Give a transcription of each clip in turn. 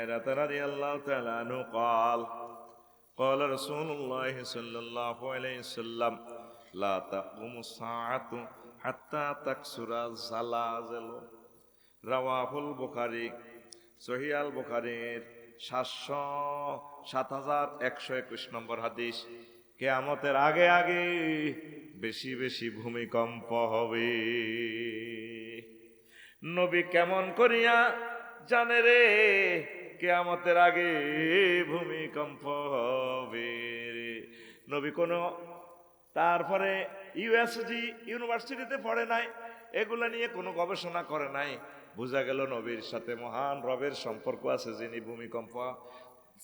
هريرة رضي الله تعالى عنه قال قال رسول الله صلى الله عليه وسلم لا تقوم الساعة حتى تكسر الزلازل রাওয়াহুল বুখারী সহিহ আল বুখারীর ৭,৭১২১ নম্বর হাদিস। কিয়ামতের আগে আগে বেশি বেশি ভূমিকম্প হবে। নবী কেমন করিয়া জানে রে কিয়ামতের আগে ভূমিকম্প হবে রে? নবী কোনো তারপরে ইউনিভার্সিটিতে পড়ে নাই, এগুলা নিয়ে কোনো গবেষণা করে নাই। বোঝা গেল নবীর সাথে মহান রবের সম্পর্ক আছে, যিনি ভূমিকম্প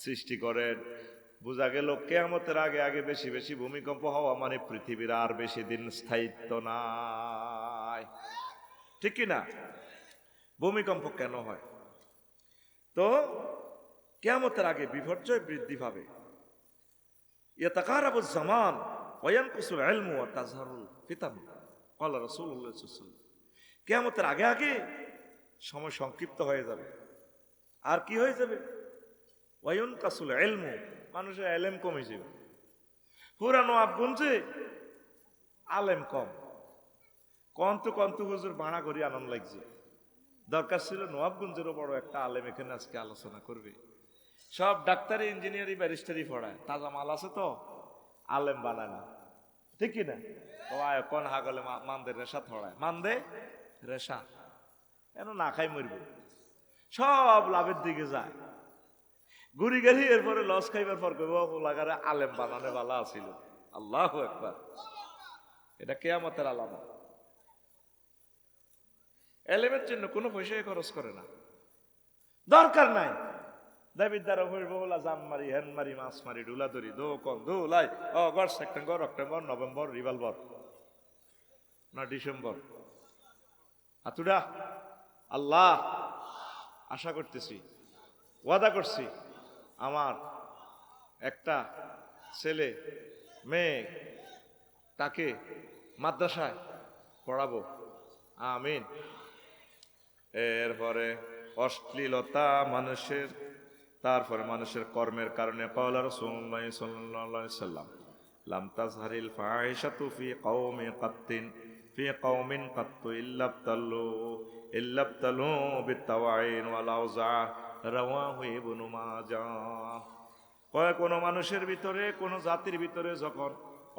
সৃষ্টি করেন। বোঝা গেল কিয়ামতের আগে আগে বেশি বেশি ভূমিকম্প হওয়া মানে পৃথিবীর আর বেশি দিন স্থায়িত্ব নাই, ঠিক কি না? ভূমিকম্প কেন হয়? তো কিয়ামতের আগে বিপর্যয় বৃদ্ধি পাবে। ইয়াতাকারাবুজ জামান ওয়া ইয়ানকুসুল ইলমু ওয়া তাযহারুল ফিতান ক্বালা রাসূলুল্লাহ সাল্লাল্লাহু আলাইহি ওয়াসাল্লাম। কিয়ামতের আগে আগে সময় সংক্ষিপ্ত হয়ে যাবে। আর কি হয়ে যাবে? ওয়া ইয়ানকুসুল ইলমু, মানুষের ইলম কমে যাবে। পুরানো আবগুনছে আলেম কম, কন্তু হুজুর বাড়া করি আনন্দ লাগছে। দরকার ছিল নবাবগঞ্জেরও বড় একটা আলেম এখানে আজকে আলোচনা করবে। সব ডাক্তারি, ইঞ্জিনিয়ারিং, ব্যারিস্টারি পড়ায়, তাজা মাল আছে তো আলেম বানায় না, ঠিক কিনা? কোন হাগলে মানদে রেশা ছড়ায়, মানদে রেশা এন না খাই মরবে, সব লাভের দিকে যায়। ঘুরি গেলি এরপরে লস খাইবার পর কইব লাগারে আলেম বানানো ভালো আছিল। আল্লাহু আকবার। এটা কিয়ামতের আলামত। এলেমের জন্য কোনো পয়সাই খরচ করে না, দরকার নাই। দাবির দ্বারা হইব বলা জাম মারি, হেন মারি, মাছ মারি, ডুলা ধরি, দো কন দোলাই অগস্ট, সেপ্টেম্বর, অক্টোবর, নভেম্বর, রিভলভার না ডিসেম্বর। আতুডা আল্লাহ আশা করতেছি, ওয়াদা করছি, আমার একটা ছেলে মেয়ে তাকে মাদ্রাসায় পড়াবো, আমিন। এরপরে অশ্লীলতা মানুষের, তারপরে মানুষের কর্মের কারণে ক্বালা রাসূলুল্লাহ সাল্লাল্লাহু আলাইহি ওয়াসাল্লাম লাম তাজহারিল ফাহিশাতু ফি কওমিন কাত্তু ইল্লাবতালু বিত্তাওয়াইন ওয়াল আওজা রাওয়াহু ইবনু মাজাহ। কয় কোন মানুষের ভিতরে, কোন জাতির ভিতরে যখন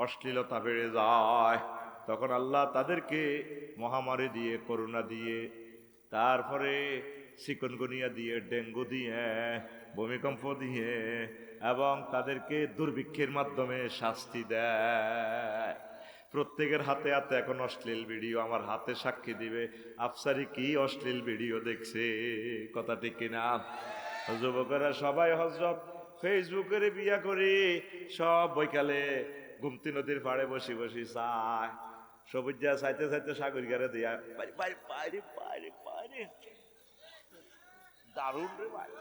অশ্লীলতা বেড়ে যায় তখন আল্লাহ তাদেরকে মহামারী দিয়ে, করোনা দিয়ে, তারপরে চিকনগুনিয়া দিয়ে, ডেঙ্গু দিয়ে, ভূমিকম্প দিয়ে এবং তাদেরকে দুর্ভিক্ষের মাধ্যমে শাস্তি দেয়। প্রত্যেকের হাতে হাতে এখন অশ্লীল ভিডিও, আমার হাতে সাক্ষী দিবে আফসারি কি অশ্লীল ভিডিও দেখছে, কথা ঠিক কিনা? যুবকেরা সবাই হযরত ফেসবুকের বিয়া করি, সব বৈকালে গুমতি নদীর পাড়ে বসে বসে চায়, সবুজ যা চাইতে চাইতে সাগর গারে দিয়া দারুণ রে ভাই।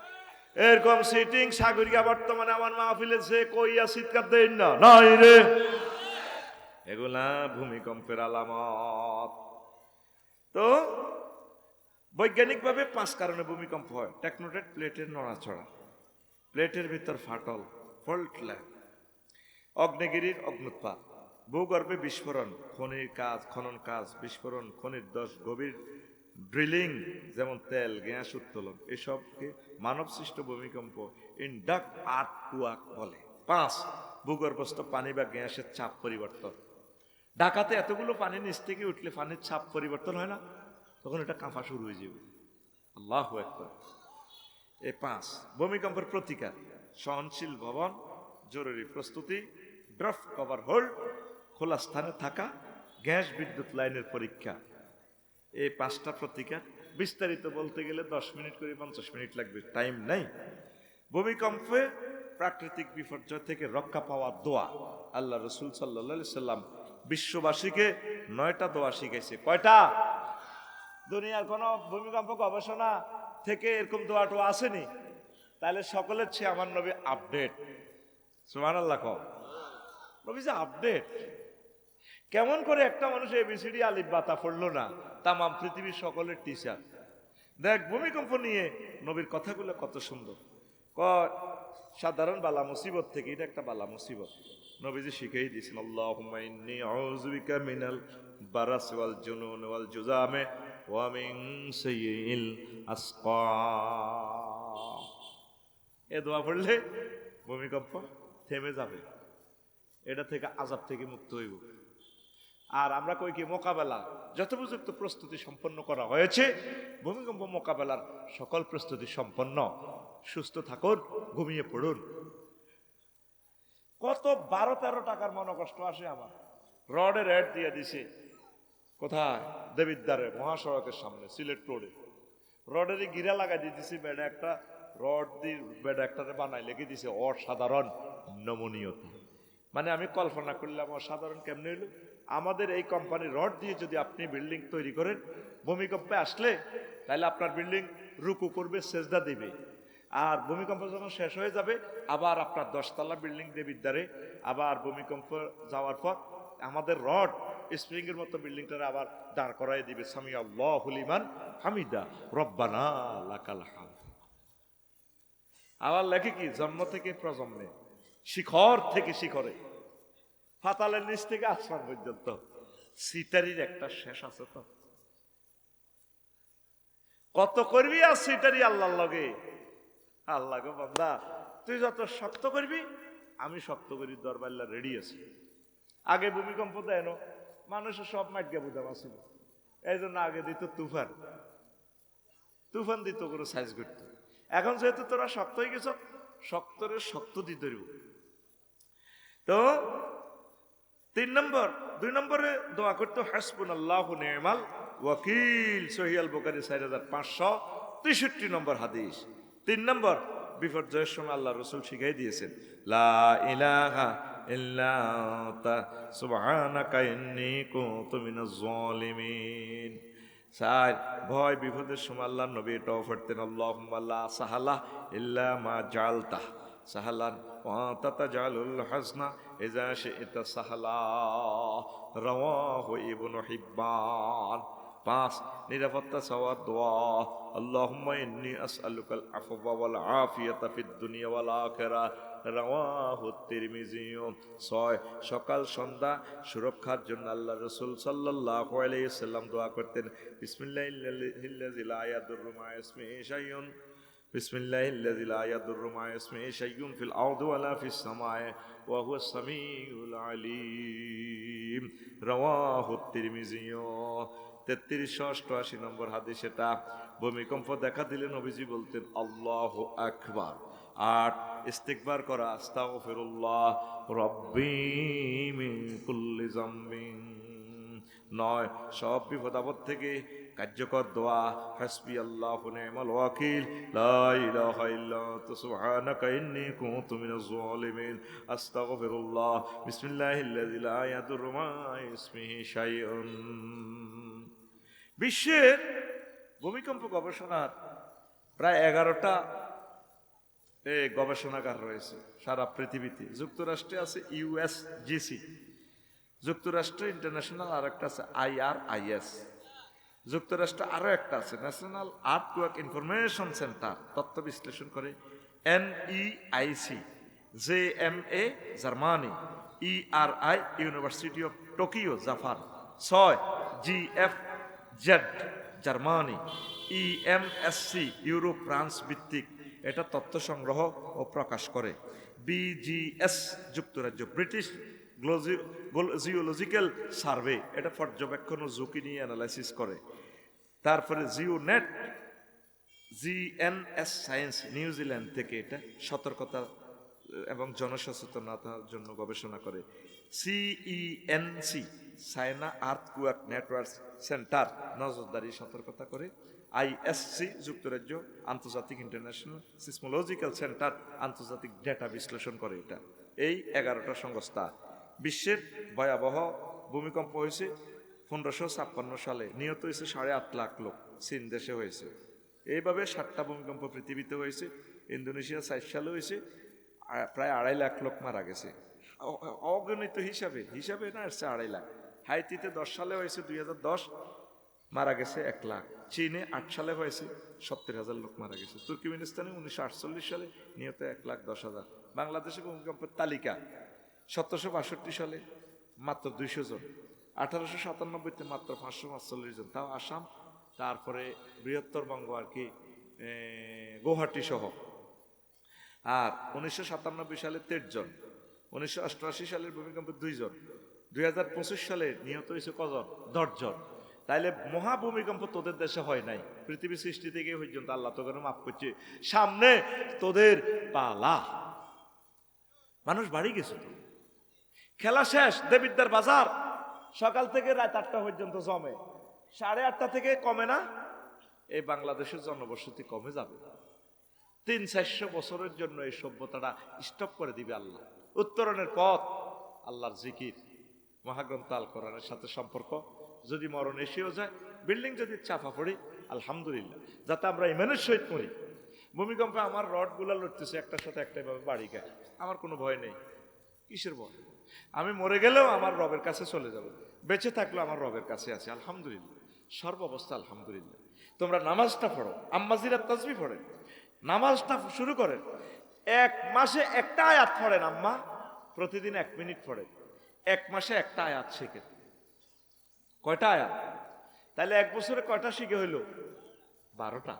এরকম সিটিং সাগরিয়া বর্তমানে আমার মাহফিলে সে কইয়া চিৎকার দেন না, নাই রে, এগুলা ভূমিকম্পের আলামত। তো বৈজ্ঞানিকভাবে 5 কারণে ভূমিকম্প হয়। টেকনোটেট প্লেটের নড়াচড়া, প্লেটের ভিতর ফাটল, ফল্ট লাইন, অগ্নেয়গিরির অগ্নুৎপাত, ভূগর্ভে বিস্ফোরণ, খনির কাজ, খনন কাজ, বিস্ফোরণ, খনির দশ, গভীর ড্রিলিং যেমন তেল, গ্যাস উত্তোলন, এসবকে মানব সৃষ্ট ভূমিকম্প ইনডাক্ট আর্থকুয়াক বলে। 5 ভূগর্ভস্থ পানি বা গ্যাসের চাপ পরিবর্তন। ঢাকাতে এতগুলো পানি নিচ থেকে উঠলে পানির চাপ পরিবর্তন হয় না, তখন এটা কাঁপা শুরু হয়ে যাবে। আল্লাহু আকবার। এই 5 ভূমিকম্পের প্রতিকার: সহনশীল ভবন, জরুরি প্রস্তুতি, ড্রাফট কভার হোল্ড, খোলা স্থানে থাকা, গ্যাস বিদ্যুৎ লাইনের পরীক্ষা। এই 5টা প্রতিকার বিস্তারিত বলতে গেলে 10 মিনিট করে 50 মিনিট লাগবে, টাইম নাই। ভূমিকম্পে প্রাকৃতিক বিপর্যয় থেকে রক্ষা পাওয়ার দোয়া। আল্লাহ রাসূল সাল্লাল্লাহু আলাইহি সাল্লাম বিশ্ববাসীকে 9টা দোয়া শিখাইছে। কয়টা? দুনিয়ার কোন ভূমিকম্প গবেষণা থেকে এরকম দোয়াটা আসেনি। তাহলে সকলের চেয়ে আমার নবী আপডেট। সুবহানাল্লাহ। নবী যে আপডেট। কেমন করে একটা মানুষ এবিসিডি আলিফ বাতা পড়লো না, তামাম পৃথিবীর সকলের টিচার। দেখ ভূমিকম্প নিয়ে নবীর কথাগুলো কত সুন্দর। সাধারণ বালা মুসিবত থেকে এটা একটা বালা মুসিবত নবীজি শিখেই দিয়েছেন, আল্লাহুম্মা ইন্নী আউযু বিকা মিনাল বারাস ওয়াল জুনুন ওয়াল জুযামে ওয়া মিন সাইয়্যিল আসকাম। এ দোয়া পড়লে ভূমিকম্প থেমে যাবে, এটা থেকে আযাব থেকে মুক্ত হইব। আর আমরা কই কি মোকাবেলা যথোপযুক্ত প্রস্তুতি সম্পন্ন করা হয়েছে, ভূমিকম্প মোকাবেলার সকল প্রস্তুতি সম্পন্ন। সুস্থ থাকুন, ঘুমিয়ে পড়ুন। কত 12-13 টাকার মনোকষ্ট আসে আমার। রডের অ্যাড দিয়ে দিছে কোথায়, দেবিদ্বারে মহাসড়কের সামনে সিলেট রোডে। রডেরই গিরা লাগাই দিয়ে দিছে, বেডা একটা রড দিয়ে বেডা একটাতে বানাই লেগে দিছে অসাধারণ নমনীয়তা। মানে আমি কল্পনা করলাম অসাধারণ কেমনে হইল। আমাদের এই কোম্পানির রড দিয়ে যদি আপনি বিল্ডিং তৈরি করেন, ভূমিকম্পে আসলে তাহলে আপনার বিল্ডিং রুকু করবে, সেজদা দিবে। আর ভূমিকম্প যখন শেষ হয়ে যাবে, আবার আপনার 10 তলা বিল্ডিং দেবিদ্বারে আবার ভূমিকম্প যাওয়ার পর আমাদের রড স্প্রিং এর মতো বিল্ডিংটারে আবার দাঁড় করাই দিবে। সামি আল্লাহু লিমান হামিদা রব্বানা লাকাল হামদ। আবার লেখে কি, জন্ম থেকে প্রজন্মে, শিখর থেকে শিখরে, ফাতালের নিচ থেকে আসমান পর্যন্ত সিটারির একটা শেষ আছে। তো কত করবি আর সিটারি আল্লাহর লগে। আল্লাহ গো বান্দা, তুই যত শক্ত করবি আমি শক্ত করি, দরবাল্লা রেডি আছি। আগে ভূমিকম্প দেয় না, মানুষের সব মাইটকে বুঝা আসছিল, এই জন্য আগে দিত তুফান। তুফান দিত করে সাইজ করতো। এখন যেহেতু তোরা শক্ত হয়ে গেছ, শক্তরে শক্ত দিতে ধরব। তো 2 নম্বরে দোয়া করতো হাসবুনাল্লাহু নি'মাল ওয়াকিল, সহিহ আল বুখারী 4563 নম্বর হাদিস। 3 নম্বর, বিপর্যয়ের সময় আল্লাহ রাসূল শিখাই দিয়েছেন, লা ইলাহা ইল্লা আনতা সুবহানাকা ইন্নী কুনতু মিনাজ জালিমিন। 4, ভয় বিপদের সময় আল্লাহ নবী এটাও পড়তেন, আল্লাহুম্মা লা সাহালা ইল্লা মা জাআলতা সাহালান ওয়া তাতাজালুল হাসনা ইযা শি'তা সাহালা, রাওয়াহু ইবনু হিব্বান। 5, নিরাপত্তা চাওয়ার দোয়া, আল্লাহুম্মা ইন্নী আসআলুকাল আফওয়া ওয়াল আফিয়াতা ফিদ দুনিয়া ওয়াল আখিরাহ, রাওয়াহু তিরমিজি। 6, সকাল সন্ধ্যা সুরক্ষার জন্য আল্লাহ রাসূল সাল্লাল্লাহু আলাইহি ওয়াসাল্লাম দোয়া করতেন, বিসমিল্লাহিল্লাযী লা ইয়াদুররু মা ইসমিহি শাইউন, বিসমিল্লাহিল্লাযী লা ইয়াদুররু মা ইসমিহি শাইউন ফিল আরদি ওয়ালা ফিস সামাই ওয়া হুয়াস সামিউল আলিম, রাওয়াহু তিরমিজি। 3388 নম্বর হাদিস এটা। ভূমিকম্প দেখা দিলে নবীজি বলতেন আল্লাহু আকবার। 8, ইস্তিগফার করা, আস্তাগফিরুল্লাহ রাব্বি মিন কুল্লি যামবিন। 9, সব বিপদ আপদ থেকে কার্যকর দোয়া, হাসবি আল্লাহু নি'মাল ওয়াকিল, লা ইলাহা ইল্লা আনতা সুবহানাকা ইন্নী কুনতু মিনাজ জালিমিন, আস্তাগফিরুল্লাহ, বিসমিল্লাহিল্লাযী লা ইয়াদুররু মা ইসমিহি শাইউন। বিশ্বের ভূমিকম্প গবেষণার প্রায় 11টা গবেষণাগার রয়েছে সারা পৃথিবীতে। যুক্তরাষ্ট্রে আছে ইউএসজিসি, যুক্তরাষ্ট্রে ইন্টারন্যাশনাল, আর একটা আছে IRIS। যুক্তরাষ্ট্রে আরো একটা আছে ন্যাশনাল আর্থকোয়েক ইনফরমেশন সেন্টার, তথ্য বিশ্লেষণ করে। NEIC, JMA Germany, ERI university of Tokyo Japan. 6, GFZ Germany, EMSC Europe France ভিত্তিক, এটা তথ্য সংগ্রহ ও প্রকাশ করে। BGS যুক্তরাজ্য, ব্রিটিশ জিওলজিক্যাল সার্ভে, এটা পর্যবেক্ষণ ও ঝুঁকি নিয়ে অ্যানালাইসিস করে। তারপরে জিওনেট, GNS সায়েন্স নিউজিল্যান্ড থেকে, এটা সতর্কতা এবং জনসচেতনতার জন্য গবেষণা করে। CENC China earthquake network centre নজরদারি সতর্কতা করে। ISC যুক্তরাজ্য আন্তর্জাতিক ইন্টারন্যাশনাল সিসমোলজিক্যাল সেন্টার আন্তর্জাতিক ডেটা বিশ্লেষণ করে। এটা এই 11টা সংস্থা। বিশ্বের ভয়াবহ ভূমিকম্প হয়েছে 1556 সালে, নিহত হয়েছে 8.5 লাখ লোক, চীন দেশে হয়েছে। এইভাবে 7টা ভূমিকম্প পৃথিবীতে হয়েছে। ইন্দোনেশিয়া 4 সালে হয়েছে, প্রায় 2.5 লাখ লোক মারা গেছে। অগণিত হিসাবে না আসছে 2.5 লাখ। হাইতিতে 10 সালে হয়েছে 2010, মারা গেছে 1 লাখ। চীনে 8 সালে হয়েছে 70,000 লোক মারা গেছে। তুর্কমেনিস্তানে 1948 সালে নিহত 1,10,000। বাংলাদেশে ভূমিকম্পের তালিকা 1762 সালে মাত্র 200 জন, 1897-তে মাত্র 545 জন, তাও আসাম, তারপরে বৃহত্তর বঙ্গ আর কি, গৌহাটি সহ। আর 1997 সালে 13 জন, 1988 সালের ভূমিকম্পে 2 জন, 2025 সালে নিহত হয়েছে কজন? 10 জন। তাইলে মহাভূমিকম্প তোদের দেশে হয় নাই, পৃথিবী সৃষ্টি থেকে পর্যন্ত আল্লাহ তোকে মাফ করছে, সামনে তোদের পালা। মানুষ বাড়ি গেছে তো, খেলা শেষ, দেবিদ্যার বাজার সকাল থেকে রাত 8টা পর্যন্ত জমে, 8:30 থেকে কমে না। এই বাংলাদেশের জনবসতি কমে যাবে, 300-400 বছরের জন্য এই সভ্যতাটা স্টপ করে দিবে আল্লাহ। উত্তরণের পথ আল্লাহর জিকির, মহাগ্রন্থ আল কোরআনের সাথে সম্পর্ক। যদি মরণ এসেও যায়, বিল্ডিং যদি চাপা পড়ি, আলহামদুলিল্লাহ, যাতে আমরা ইমানের সহিত মরি। ভূমিকম্পে আমার রডগুলো লড়তেছে একটার সাথে একটা, এভাবে বাড়ি গায়, আমার কোনো ভয় নেই। কিসের ভয়? আমি মরে গেলেও আমার রবের কাছে চলে যাব, বেঁচে থাকলেও আমার রবের কাছে আছে, আলহামদুলিল্লাহ, সর্বাবস্থা আলহামদুলিল্লাহ। তোমরা নামাজটা পড়ো, আম্মাজিরা তাসবিহ পড়েন, নামাজটা শুরু করেন, 1 মাসে একটা আয়াত পড়েন আম্মা, প্রতিদিন 1 মিনিট পড়েন, 1 মাসে একটা আয়াত শিখেন। কয়টা আয়াত? তাহলে 1 বছরে কয়টা শিখে হইল? 12টা।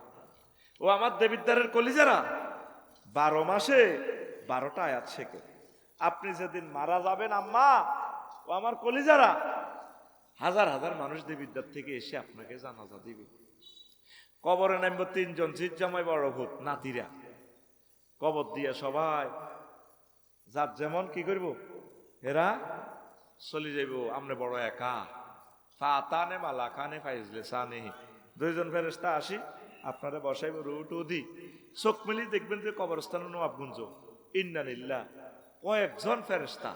ও আমার দেবিদ্বারের কলিজারা, 12 মাসে 12টা আয়াত শেখে। আপনি যেদিন মারা যাবেন আম্মা, ও আমার কলিজারা, হাজার হাজার মানুষ দেবিদ্বার থেকে এসে আপনাকে জানাজা দিবে। কবরে নামবো 3 জন, জিত জামাই বড় ভূত নাতিরা, কবর দিয়া সবাই যার যেমন কি করব, এরা চলে যাইব, আমনে বড় একা। ফাতানে মালাকানে ফাইজলে সানে, 2 জন ফেরেশতা আসি আপনারা বসাইব, রুটু দি, চোখ মিলি দেখবেন যে কবরস্থানে নবাব গুঞ্জ, ইন্না লিল্লাহ, কয়েকজন ফেরেশতা,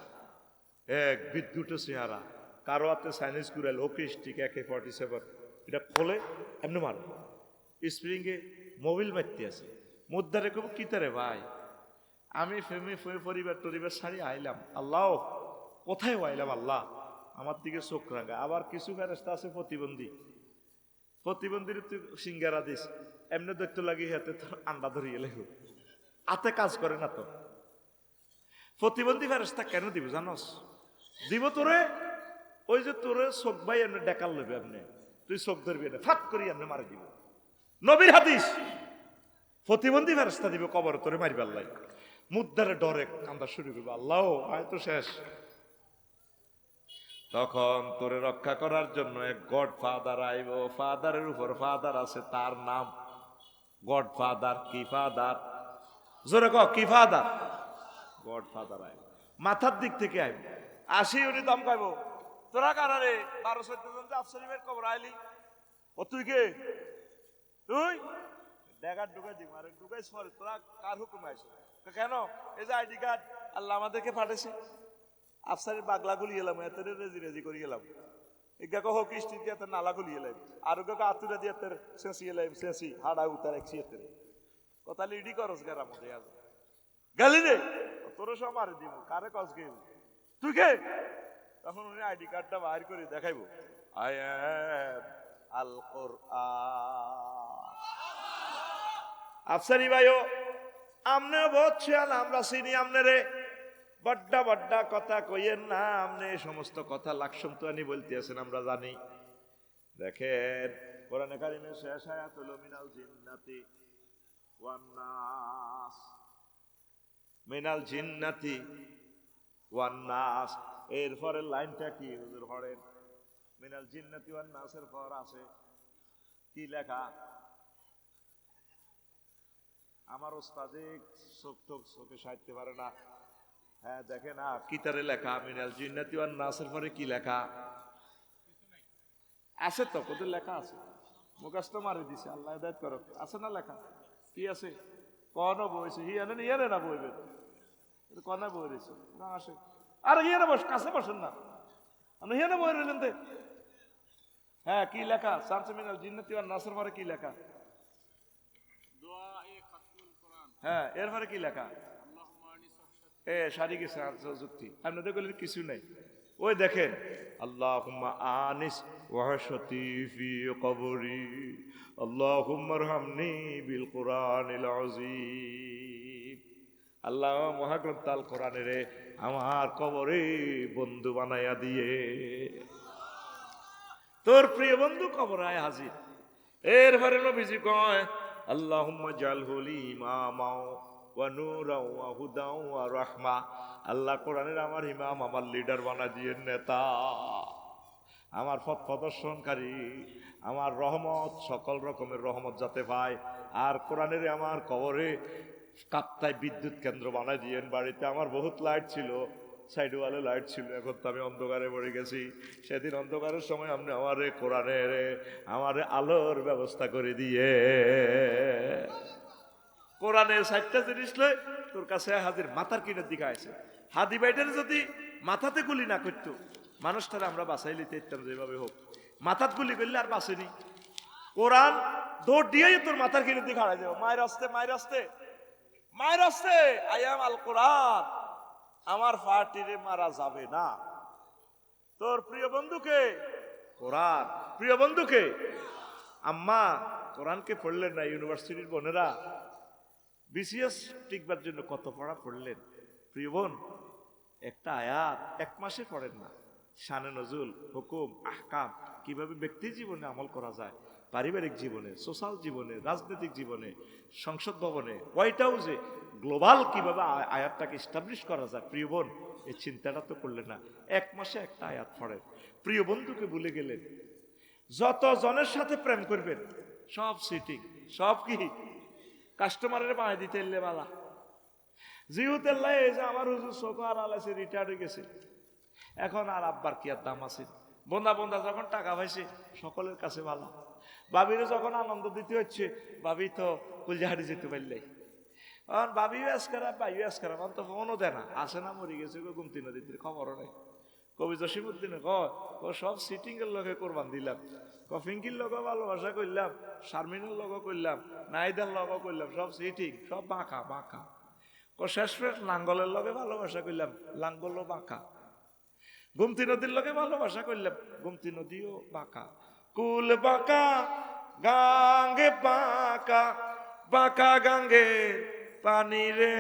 এক বিদ্যুৎ চেহারা, কারো হাতে চাইনিজ কুড়াল, ওকে স্টিক AK-47, এটা খোলে এমনি মারো, স্প্রিংয়ে মোবিল মারতে আছে, মুদ্দারে কব কিতারে ভাই, আমি পরিবার ছাড়ি আইলাম, আল্লাহ কোথায় আইলাম, আল্লাহ আমার দিকে চোখ রাখা। আবার কিছু ফেরেশতা আছে প্রতিবন্ধীর তুই সিঙ্গারা দিস, এমনি দৈত্য লাগি হাতে আন্ডা ধরিয়ে লেখো, হাতে কাজ করে না তো। প্রতিবন্ধী ফেরেশতা কেন দিব জানস? দিব তোরে, ওই যে তোরে চোখ ভাই এমনি ডেকাল লইবে, এমনি তুই চোখ ধরবি না, ফাট করি এমনি মারি দিব। নবীর হাদিস, প্রতিবন্ধী ফেরেশতা দিব কবর তোরে মারিবার লাই, মুদ্দারে ডরে কান্দা শুরু করবে, আল্লাহ আয় তো শেষ। তখন তোরে রক্ষা করার জন্য এক গড ফাদার আইব, ফাদারের উপর ফাদার আছে, তার নাম গড ফাদার। কি ফাদার? জোরে ক, কি ফাদার? গড ফাদার আইব, মাথার দিক থেকে আইব, আসি উনি দম খাইব, তোরা কারারে 12-14 জন যে আফসারিমের কবর আইলি, ও তুই কে? তুই ড্যাগার ঢুকাই দিব, আরে ঢুকাইছ মারে, তোরা কার হুকুমে আইস? কেন? এই যে আইডি কার্ড আল্লাহ আমাদেরকে পাঠাইছে, আফসারের বাগলা গুলি এলাম, এত রেজি রেজি করে গেলাম, এগাকে হোক স্টিক দিয়ে নালা গুলি এলাম, আর ওকে আতুরা দিয়ে শেষি এলাম, শেষি হাড়া উতার এক সিয়েতে কথা লিডি করস গেরাম গালি রে, তোর সব মারে দিব, কারে কস গে তুই কে? তখন উনি আইডি কার্ডটা বাইর করে দেখাইবো, আই এম আল কোরআন। আফসারি ভাইও আমনে বলছেন আমরা চিনি আমনে রে, বড্ডা বড্ডা কথা কইয়েন না, আমনে সমস্ত কথা লাকসন্তোয়ানি বলতে আছেন আমরা জানি। দেখেন কোরআনে কারিমের শেষ আয়াত হলো মিনাল জিন্নাতি ওয়ান নাস, মিনাল জিন্নাতি ওয়ান নাস। এরপরে লাইনটা কি হুজুর পড়েন? মিনাল জিন্নাতি ওয়ান নাসের পর আছে কি লেখা? আমার ওস্তাদে চোখে সাইতে পারে না। হ্যাঁ দেখে না কিতারে লেখা মিনাল জিন্নাতি ওয়ান নাসের পরে কি লেখা আছে? তো কোথায় লেখা আছে? মুখস্থ মারি দিছে, আল্লাহ হিদায়াত করো। আছে না লেখা? কি আছে? কোন বইছে? ইয়ানে না বইবে, কনে বই রয়েছে না আসে? আর ইয়ানে বস, কাছে বসেন না, আপনি ইয়ানে বই রইলেন তে। হ্যাঁ কি লেখা? সানসে মিনাল জিন্নাতি ওয়ান নাসের পরে কি লেখা? হ্যাঁ এরপরে কি লেখা? সারি গেছে যুক্তি, আপনাদের বললেন কিছু নাই। ওই দেখেন আল্লাহুম্মা আনিস وحشتي في قبري اللهم ارحمني بالقرآن العظيم আল্লাহ মহাগ্রন্থ আল কোরআনের আমার কবরে বন্ধু বানাইয়া দিয়ে তোর প্রিয় বন্ধু কবরায় হাজির। এরপরে নবীজি কয় আল্লাহুম্মা জালহু লি ইমামাও ওয়া নূরাও ওয়া হুদাও ওয়া রাহমা। আল্লাহ কোরআনের আমার ইমাম, আমার লিডার বানা দিয়ে নেতা, আমার পথ প্রদর্শনকারী, আমার রহমত, সকল রকমের রহমত যাতে পায়। আর কোরআনের আমার কবরে কাপ্তায় বিদ্যুৎ কেন্দ্র বানাই দিয়েন। বাড়িতে আমার বহুত লাইট ছিল, সাইড ওয়ালে লাইট ছিল, এখন তো আমি অন্ধকারে পড়ে গেছি। সেদিন অন্ধকারের সময় আপনি আমার কোরআনের আমার আলোর ব্যবস্থা করে দিয়ে কোরআনের 60টা জিনিস লয় তোর কাছে হাজির। মাথার কিনের দিকে আছে হাদি বাইটার যদি মাথাতে গুলি না করতো মানুষটারে আমরা বাঁচাই লিতে ইত্যাম যেভাবে হোক। মাথাত গুলি করলে আর বাঁচেনি। কোরআন দৌড় দিয়েই তোর মাথার কিনের দিকে হারাই যাবো। মায়ের আসতে মায়ের আসতে মায়ের আসতে আয়াম আল কোরআন, আমার ফাটিরে মারা যাবে না। তোর প্রিয় বন্ধুকে কোরআন, প্রিয় বন্ধুকে আম্মা কোরআনকে পড়লেন না। ইউনিভার্সিটির বোনেরা বিসিএস টিকবার জন্য কত পড়া পড়লেন। প্রিয় বোন, একটা আয়াত এক মাসে পড়েন না। শানে নজুল, হুকুম, আহকাম কিভাবে ব্যক্তি জীবনে আমল করা যায়, পারিবারিক জীবনে, সোশ্যাল জীবনে, রাজনৈতিক জীবনে, সংসদ ভবনে, হোয়াইট হাউসে, গ্লোবাল কিভাবে আয়াতটাকে এস্টাবলিশ করা যায়। প্রিয় বোন, এই চিন্তাটা তো করলেন না। এক মাসে একটা আয়াত পড়েন। প্রিয় বন্ধুকে ভুলে গেলেন। যত জনের সাথে প্রেম করবেন সব সিটিং, সব কি কাস্টমারের বানাই দিতে এলে বালা জিহুতেল্লাই। এই যে আমার হুজুর সোফার আলাসে রিটায়ার্ড হয়ে গেছে, এখন আর আব্বার কি আর দাম আছে। বন্ধা বন্ধা যখন টাকা পাইছে সকলের কাছে ভালো। বাবিরে যখন আনন্দ দিতে হচ্ছে, বাবি তো কুলজাহারি যেতে পারলে বাবি ইউএস খারাপ বা ইউএস খারাপ, তো ফোনও দেয় না, আসে না, মরে গেছে গুমতি নদীতে, খবরও নেই। কবি জসিমুদ্দিনে সব সিটিং এর লগে কোরবান দিলাম, ফিঙ্কির লগে ভালোবাসা করলাম, শারমিনের লগে করলাম, নাইদার লগে করলাম, সব সিটিং, সব বাঁকা বাঁকা। শেষ লাঙ্গলের লগে ভালোবাসা করলাম, লাঙ্গলও বাঁকা। গুমতি নদীর লগে ভালোবাসা করলাম, গুমতি নদীও বাঁকা। কুল বাঁকা গাঙ্গে বাঁকা, বাঁকা গাঙ্গের পানি রে,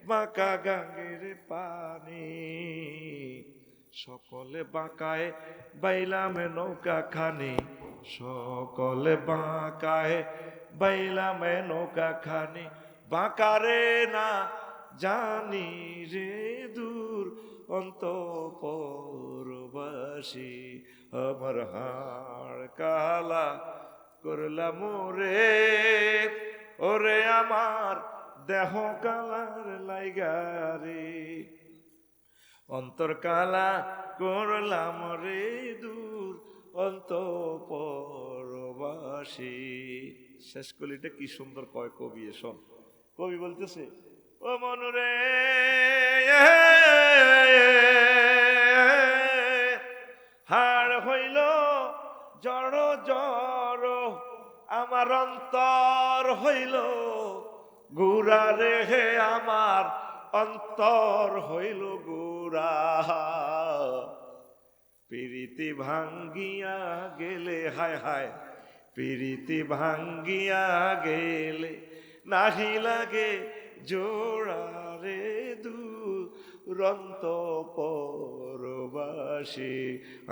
বাঁকা গাঙ্গের পানি। সকলে বাঁকায় বাইলাম নৌকা খানি, সকলে বাঁকায় বাইলাম নৌকা খানি। বাঁকারে না জানি রে দূর অন্তঃপুরবাসী, আমার হাড় কালা করলাম রে, ওরে আমার দেহ কালার লাইগারে, অন্তর কালা করলাম রে দূর অন্তঃপুরবাসী। শেষ কলিটা কি সুন্দর কয় কবি। শোন, কবি বলতেছে ও মনুরে হাড় হইল জড় জড়, আমার অন্তর হইল গুড়া রে, আমার অন্তর হইল গুড়া। প্রীতি ভাঙ্গিয়া গেলে, হায় হায় প্রীতি ভাঙ্গিয়া গেলে নাহি লাগে জোড়া রে দুরন্তঃপুরবাসী,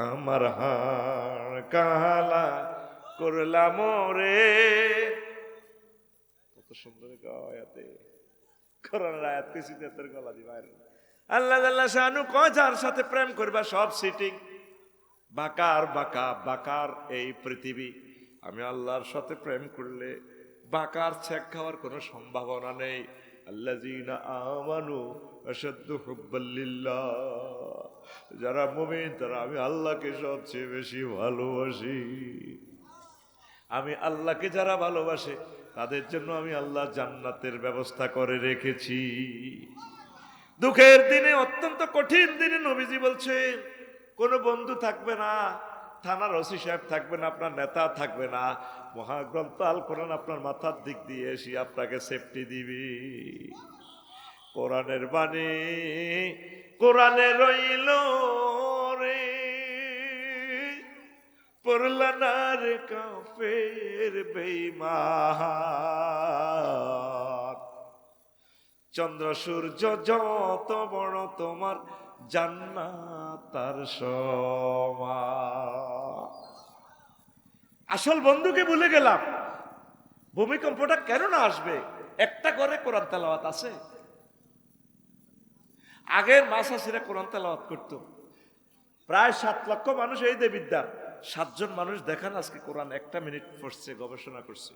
আমার হাড় কালা করলাম রে। কত সুন্দর আয়াতে কোরআনের আয়াত কইছি তোর গলা দি বাইরে। আল্লাহ আল্লাহ শানু কয় যার সাথে প্রেম করবা সব সিটিং বাকার বাঁকা, বাকার এই পৃথিবী। আমি আল্লাহর সাথে প্রেম করলে বাকার ছেক খাওয়ার কোনো সম্ভাবনা নেই। আল্লাযীনা আমানু আশাদ্দু হুব্বাল লিল্লাহ, যারা মুমিন তারা আমি আল্লাহকে সবচেয়ে বেশি ভালোবাসি। আমি আল্লাহকে যারা ভালোবাসে তাদের জন্য আমি আল্লাহ জান্নাতের ব্যবস্থা করে রেখেছি। দুঃখের দিনে, অত্যন্ত কঠিন দিনে নবীজি বলছেন কোনো বন্ধু থাকবে না, থানার ওসি সাহেব থাকবে না, আপনার নেতা থাকবে না, মহাগ্রন্থ আল কোরআন আপনার মাথার দিক দিয়ে এসে আপনাকে সেফটি দিবি। কোরআনের বাণী কোরআনে রইল রে, পড়লা না রে কাফের বেঈমান। চন্দ্র সূর্য যত বড় তোমার জান্নাত তার সমান। আসল বন্ধুকে ভুলে গেলাম। ভূমিকম্পটা কেন না আসবে? একটা করে কোরআন তেলাওয়াত আছে। আগের মাসাসিরা কোরআন তেলাওয়াত করতো। প্রায় 7 লক্ষ মানুষ এই দেবিদ্যার 7 জন মানুষ দেখান আজকে কোরআন 1 মিনিট পড়ছে, গবেষণা করছে।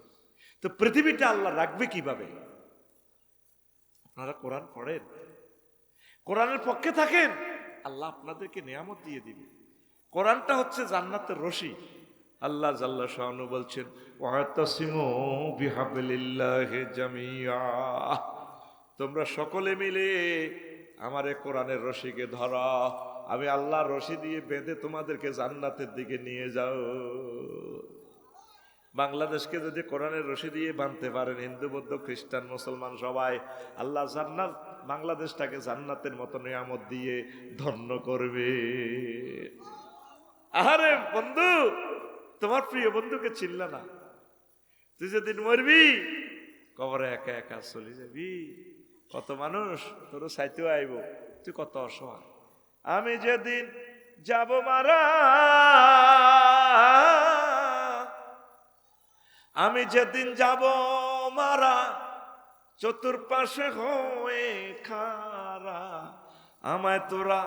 তো পৃথিবীটা আল্লাহ রাখবে কিভাবে? আপনারা কোরআন পড়েন, কোরআনের পক্ষে থাকেন, আল্লাহ আপনাদেরকে নিয়ামত দিয়ে দিবে। কোরআনটা হচ্ছে জান্নাতের রশি। আল্লাহ জাল্লা শানু বলছেন, ওয়াতাসিমু বিহাবলিল্লাহি জামিয়া, তোমরা সকলে মিলে আমার এই কোরআনের রশিকে ধরা, আমি আল্লাহর রশি দিয়ে বেঁধে তোমাদেরকে জান্নাতের দিকে নিয়ে যাও। বাংলাদেশকে যদি কোরআনের রশি দিয়ে বাঁধতে পারেন, হিন্দু বৌদ্ধ খ্রিস্টান মুসলমান সবাই, আল্লাহ জান্নাত বাংলাদেশটাকে জান্নাতের মতো নিয়ামত দিয়ে ধন্য করবে। আরে বন্ধু, তোমার প্রিয় বন্ধুকে চিনলা না, তুই যেদিন মরবি কবরে একা একা চলে যাবি। কত মানুষ তোর সাইতেও আইব, তুই কত অসহায়। আমি যেদিন যাব মারা, আমি যেদিন যাব মারা, চতুর্পাশে হয়ে খারা, আমায় তোরা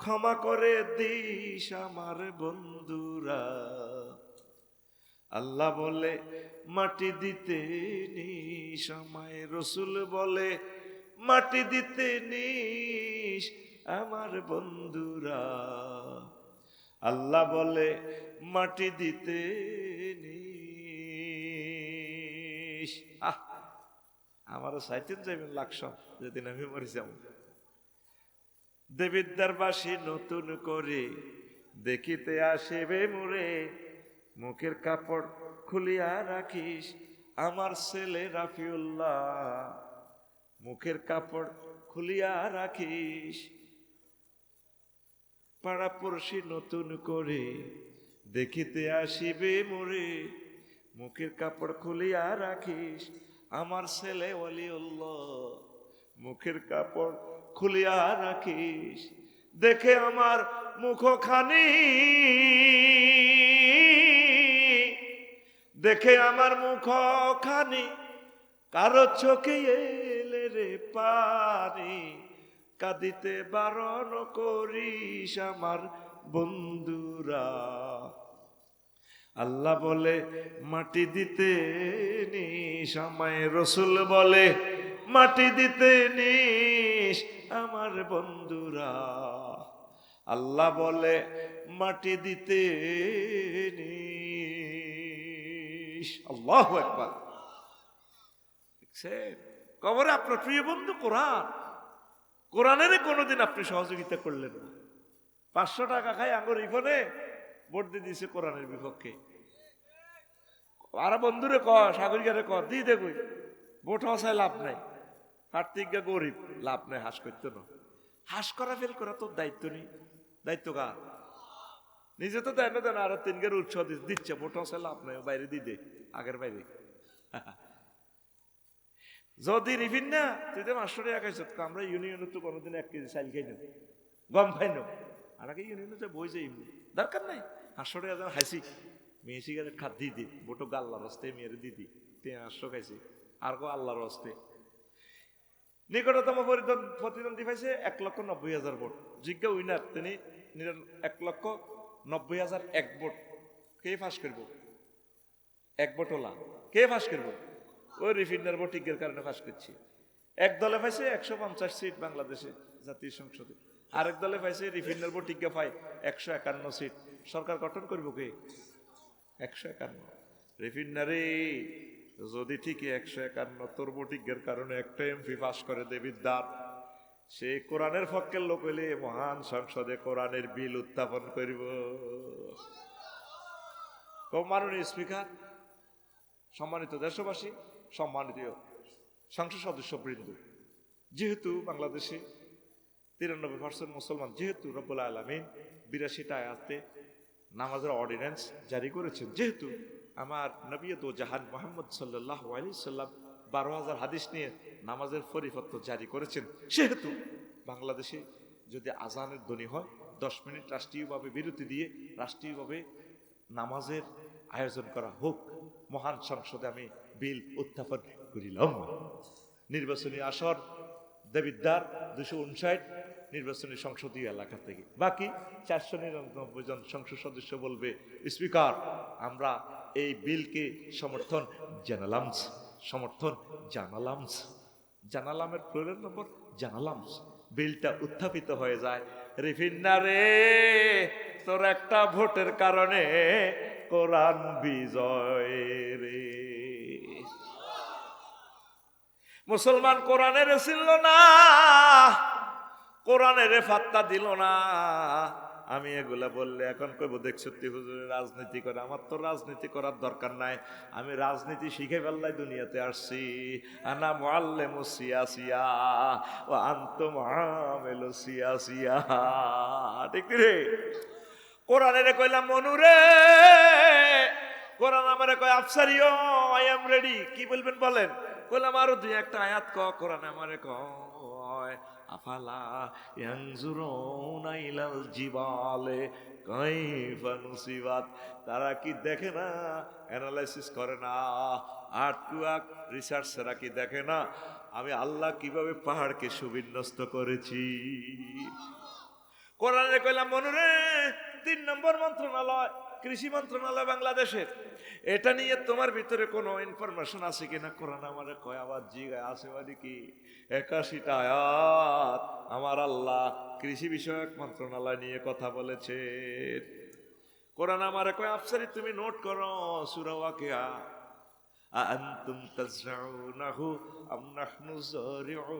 ক্ষমা করে দিস আমার বন্ধুরা। আল্লাহ বলে মাটি দিতে নিস আমায়, রসুল বলে মাটি দিতে নিস আমার বন্ধুরা। আল্লাহ বলে মাটি দিতে নিস। আমারও সাইতেন যাইবেন লাগসম যেদিন আমি মরে যাব। দেবিদ্যারবাসী নতুন করে দেখিতে আসিবে মোরে, মুখের কাপড় খুলিয়া রাখিস আমার ছেলে রাফিউল্লাহ, মুখের কাপড় খুলিয়া রাখিস। পাড়াপড়শি নতুন করে দেখিতে আসিবে মোরে, মুখের কাপড় খুলিয়া রাখিস আমার ছেলে ওয়ালিউল্লাহ, মুখের কাপড় খুলিয়া রাখিস। দেখে আমার মুখখানি, দেখে আমার মুখখানি, কারো চোখে এলে রে পানি, কাঁদিতে বারণ করিস আমার বন্ধুরা। আল্লাহ বলে মাটি দিতে নিস আমায়, রসুল বলে মাটি দিতে নিস আমার বন্ধুরা। আল্লাহ বলে মাটি দিতে নিস। আল্লাহু আকবার। কবরে আপনার প্রিয় বন্ধু কোরআন, কোরআনের কোনোদিন আপনি সহযোগিতা করলেন না। 500 টাকা খাই আঙ্গুর ইফনে ভোট দিয়ে দিয়েছে কোরআনের বিপক্ষে। আর বন্ধুরে ক, সাগরিকারে ক, দিয়ে দেখুই ভোট হওয়ায় লাভ নাই, কার্তিক গরিব, লাভ নাই, হাস করতো না। হাস করা ফেল করা তোর দায়িত্ব নেই, দায়িত্ব কার? নিজে তো দেয় না, দেন আরো 3 গের উৎসাহ দিচ্ছে, ভোট হওয়ায় লাভ নাই, বাইরে দিয়ে দে, আগের বাইরে। যদি রিফিন না তুই তো 500 টাকা খাইছ, আমরা ইউনিয়নে তো কোনোদিন 1 কেজি চাল খাই না, গম খাই না, আমাকে ইউনিয়নে বই যাই দরকার নাই। 500 টাকা যেন খাইছি, মেয়ে সিগারেট খাত দিয়ে দি, ভোটো আল্লাহর হস্তে মেয়ের দিদি 500 খাইছি, আর কো আল্লাহর হস্তে। নিকটতম প্রতিদ্বন্দ্বী পাইছে 1,90,000 ভোট, যোগ্য উইনার তিনি 1,90,001 ভোট। কে ফাঁস করব? 1 ভোট ওলা কে ফাঁস করব? ওই রিফিনার ভোটিংয়ের কারণে ফাঁস করছি। এক দলে পাইছে 150 সিট বাংলাদেশে জাতীয় সংসদে, আরেক দলে পাইছে রিফিনার ভোটিংয়ে পায় 151 সিট। সরকার গঠন করব কে? 151 রিফিনারে যদি ঠিক 151 তোর ভোটিংয়ের কারণে একটা এমপি পাস করে দেবিদ্দার, সে কোরআনের পক্ষের লোক হইলে মহান সংসদে কোরআনের বিল উত্থাপন করিব। মাননীয় স্পিকার, সম্মানিত দেশবাসী, সম্মানিত সংসদ সদস্যবৃন্দ, যেহেতু নামাজের অর্ডিন্যান্স জারি করেছেন। যেহেতু আমার নবী দো জাহান মোহাম্মদ সাল্লাল্লাহু আলাইহি সাল্লাম 12,000 হাদিস নিয়ে নামাজের পরিপত্র জারি করেছেন, সেহেতু বাংলাদেশে যদি আজানের ধ্বনি হয় 10 মিনিট রাষ্ট্রীয়ভাবে বিরতি দিয়ে রাষ্ট্রীয়ভাবে নামাজের আয়োজন করা হোক। মহান সংসদে আমি বিল উত্থাপন করিলাম। নির্বাচনী আসর দেবিদ্বার 259 নির্বাচনী সংসদীয় এলাকা থেকে, বাকি 499 জন সংসদ সদস্য বলবে স্পিকার আমরা এই বিলকে সমর্থন জানালাম। সমর্থন জানালাম, জানালামের প্রয়োজন নম্বর জানালাম, বিলটা উত্থাপিত হয়ে যায়। রিফিন্না রে, তোর একটা ভোটের কারণে কোরআন বিজয় রে। মুসলমান কোরআনের ছিল না, কোরআনের ফাত্তা দিল না। আমি এগুলা বললে এখন কইব দেখছো হুজুরের রাজনীতি করে। আমার তো রাজনীতি করার দরকার নাই, আমি রাজনীতি শিখে ফেললাই দুনিয়াতে আসছি। আনা মুআল্লিমু সিয়াসিয়া ওয়া আনতুম আমিলু সিয়াসিয়া। ঠিক রে? কোরআনের কইলাম মনুরে, কোরআন আমারে কয় আফসারিও আই এম রেডি। কি বলবেন বলেন? কইলাম আরো দুই একটা আয়াত ক। কোরআন আমারে কয় আফালা ইয়ানজুরুনা ইলাল জিবালে কাইফা নুসিবাত। তারা কি দেখে না, অ্যানালাইসিস করে না, আর্টওয়ার্ক রিসার্চরা কি দেখে না আমি আল্লাহ কিভাবে পাহাড়কে সুবিন্যস্ত করেছি? কোরআনে কইলাম মনুরে 3 নম্বর মন্ত্রণালয় কৃষি মন্ত্রণালয় বাংলাদেশের, এটা নিয়ে তোমার ভিতরে কোনো ইনফরমেশন আছে কিনা? কোরআন আমারে কয় আবার জিগায় আছে মানে কি 81টা আয়াত আমার আল্লাহ কৃষি বিষয়ক মন্ত্রণালয় নিয়ে কথা বলেছে। কোরআন আমারে কয় আফসারি তুমি নোট করো সূরা ওয়াকিয়া, আনতুম তাজরাউনাহু আম নাহনু যারিউন।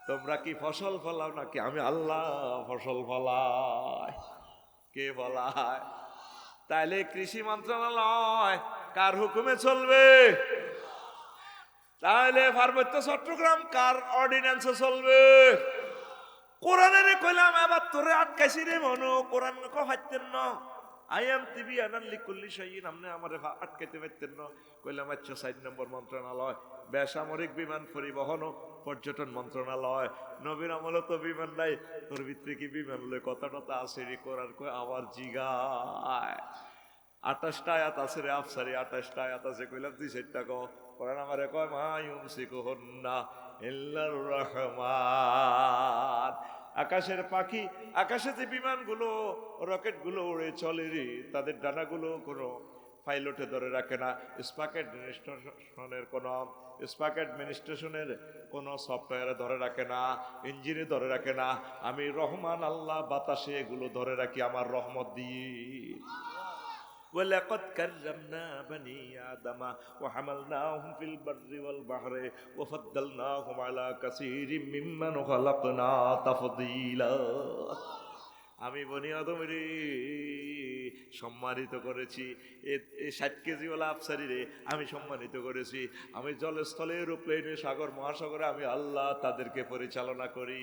তোমরা কি ফসল ফলাও নাকি আমি আল্লাহ ফসল ফলাই? কে ফলায়? তাইলে কৃষি মন্ত্রণালয় কার হুকুমে চলবে? তাহলে পার্বত্য চট্টগ্রাম কার অর্ডিন্যান্সে চলবে? কোরআনের কইলাম আবার তোরে আটকাইছি রে মনো, কোরআন কো হাইতেন না আই এম টিভি আনাল্লি কুল্লি শাইইন, আপনি আমারে আটকাইতে পারতেন না। কইলাম আচ্ছা 4 নম্বর মন্ত্রণালয় বেসামরিক বিমান পরিবহন ও পর্যটন মন্ত্রণালয়। নবীর আমলে তো বিমান নাই, তোর ভিতরে কি বিমান লয় কথা টথা আছে রে? কোরআন কয় আবার জিগায় 28টা আয়াত আছে রে আফসারি, 28টা আয়াত আছে। কইলাম 2-4টা কো। কোরআন আমারে কয় মা ইউমসিকুহুন্না ইল্লার রহমান। আকাশের পাখি, আকাশে যে বিমানগুলো রকেটগুলো উড়ে চলে রে, তাদের ডানাগুলো কোনো পাইলটে ধরে রাখে না, স্পাক অ্যাডমিনিস্ট্রেশনের কোনো সফটওয়্যারে ধরে রাখে না, ইঞ্জিনে ধরে রাখে না। আমি রহমান আল্লাহ বাতাসে এগুলো ধরে রাখি আমার রহমত দিয়ে। وَلَقَدْ كَرَّمْنَا بَنِي آدَمَ وَحَمَلْنَاهُمْ فِي الْبَرِّ وَالْبَحْرِ وَفَضَّلْنَاهُمْ عَلَى كَثِيرٍ مِّمَّنْ خَلَقْنَا تَفْضِيلًا। আমি বনি আদমের সম্মানিত করেছি, 60 কেজিওয়ালা আফসারি রে আমি সম্মানিত করেছি। আমি জলস্থলে এরোপ্লেনে সাগর মহাসাগরে আমি আল্লাহ তাদেরকে পরিচালনা করি।